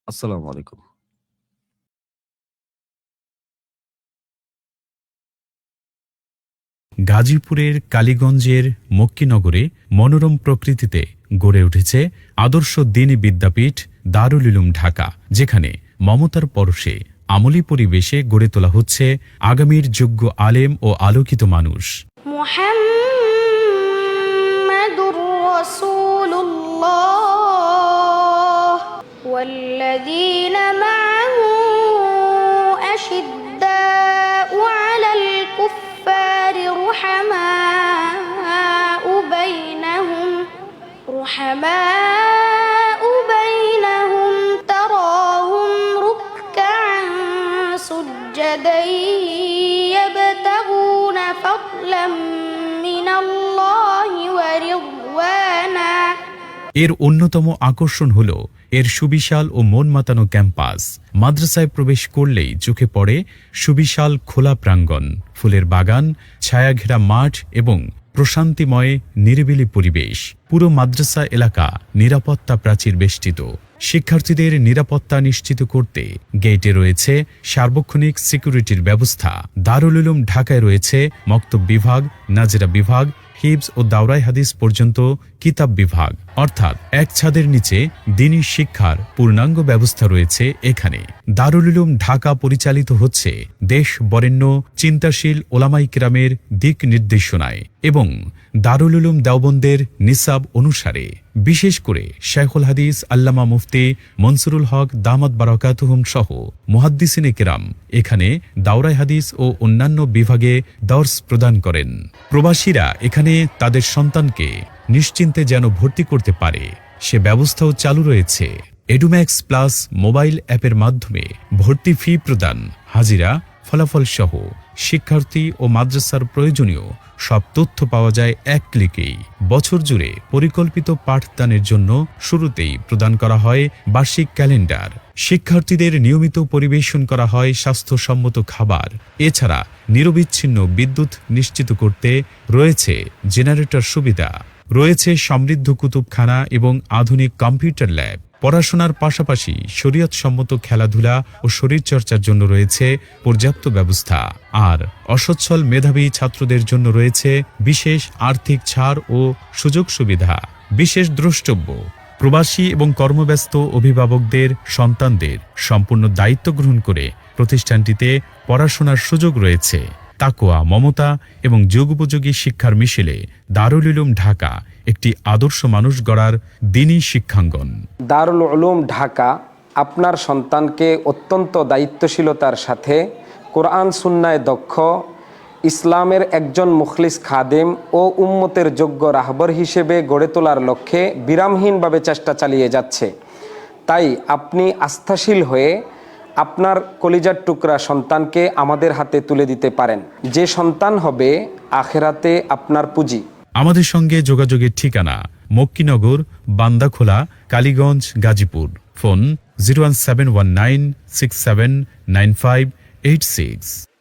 আসসালামু আলাইকুম। গাজীপুরের কালীগঞ্জের মক্কিনগরে মনোরম প্রকৃতিতে গড়ে উঠেছে আদর্শ দ্বীনি বিদ্যাপীঠ দারুল উলুম ঢাকা, যেখানে মমতার পরশে আমলি পরিবেশে গড়ে তোলা হচ্ছে আগামীর যোগ্য আলেম ও আলোকিত মানুষ। মুহাম্মাদুর রাসূলুল্লাহ ওয়াল্লাযীনা মা'হু আশিদ্দাউ আলাল কুফফারি রুহামাউ বাইনাহুম তারাহুম রুকআন সুজ্জাদান ইয়াবতাগুনা ফাদলাম মিনাল্লাহি ওয়া রিদওয়ানা। এর অন্যতম আকর্ষণ হল এর সুবিশাল ও মন মাতানো ক্যাম্পাস। মাদ্রাসায় প্রবেশ করলেই চোখে পড়ে সুবিশাল খোলা প্রাঙ্গণ, ফুলের বাগান, ছায়াঘেরা মাঠ এবং প্রশান্তিময় নিরিবিলি পরিবেশ। পুরো মাদ্রাসা এলাকা নিরাপত্তা প্রাচীর বেষ্টিত। শিক্ষার্থীদের নিরাপত্তা নিশ্চিত করতে গেটে রয়েছে সার্বক্ষণিক সিকিউরিটির ব্যবস্থা। দারুল উলুম ঢাকায় রয়েছে মক্তব বিভাগ, নাজেরা বিভাগ, হিফজ ও দাওরাই হাদিস পর্যন্ত কিতাব বিভাগ, অর্থাৎ এক ছাদের নিচে দ্বীনি শিক্ষার পূর্ণাঙ্গ ব্যবস্থা রয়েছে এখানে। দারুল উলুম ঢাকা পরিচালিত হচ্ছে দেশ বরেণ্য চিন্তাশীল ওলামায়ে কেরামের দিক নির্দেশনায় এবং দারুল উলুম দেওবন্দের নিসাব অনুসারে। বিশেষ করে শাইখুল হাদিস আল্লামা মুফতি মনসুরুল হক দামাত বারাকাতুহুম সহ মুহাদ্দিসিনে কেরাম এখানে দাওরাই হাদিস ও অন্যান্য বিভাগে দর্স প্রদান করেন। প্রবাসীরা এখানে তাদের সন্তানকে নিশ্চিন্তে যেন ভর্তি করতে পারে সে ব্যবস্থাও চালু রয়েছে। এডুম্যাক্স প্লাস মোবাইল অ্যাপের মাধ্যমে ভর্তি ফি প্রদান, হাজিরা, ফলাফল সহ শিক্ষার্থী ও মাদ্রাসার প্রয়োজনীয় সব তথ্য পাওয়া যায় এক ক্লিকেই। বছর জুড়ে পরিকল্পিত পাঠদানের জন্য শুরুতেই প্রদান করা হয় বার্ষিক ক্যালেন্ডার। শিক্ষার্থীদের নিয়মিত পরিবেশন করা হয় স্বাস্থ্যসম্মত খাবার। এছাড়া নিরবিচ্ছিন্ন বিদ্যুৎ নিশ্চিত করতে রয়েছে জেনারেটর সুবিধা। রয়েছে সমৃদ্ধ কুতুবখানা এবং আধুনিক কম্পিউটার ল্যাব। পড়াশোনার পাশাপাশি শরীয়তসম্মত খেলাধুলা ও শরীরচর্চার জন্য রয়েছে পর্যাপ্ত ব্যবস্থা। আর অসচ্ছল মেধাবী ছাত্রদের জন্য রয়েছে বিশেষ আর্থিক ছাড় ও সুযোগ সুবিধা। বিশেষ দ্রষ্টব্য, প্রবাসী এবং কর্মব্যস্ত অভিভাবকদের সন্তানদের সম্পূর্ণ দায়িত্ব গ্রহণ করে প্রতিষ্ঠানটিতে পড়াশোনার সুযোগ রয়েছে। তাকওয়া, মমতা এবং যুগোপযোগী শিক্ষার মিশেলে দারুল উলুম ঢাকা একটি আদর্শ মানুষ গড়ার দ্বীনি শিক্ষাঙ্গন। দারুল উলুম ঢাকা আপনার সন্তানকে অত্যন্ত দায়িত্বশীলতার সাথে কোরআন সুন্নায় দক্ষ, ইসলামের একজন মুখলিস খাদেম ও উম্মতের যোগ্য রাহবর হিসেবে গড়ে তোলার লক্ষ্যে বিরামহীনভাবে চেষ্টা চালিয়ে যাচ্ছে। তাই আপনি আস্থাশীল হয়ে আপনার কলিজার টুকরা সন্তানকে আমাদের হাতে তুলে দিতে পারেন। যে সন্তান হবে আখেরাতে আপনার পুঁজি। আমাদের সঙ্গে যোগাযোগের ঠিকানা মক্কিনগর, বান্দাখোলা, কালীগঞ্জ, গাজীপুর। ফোন 01719679586।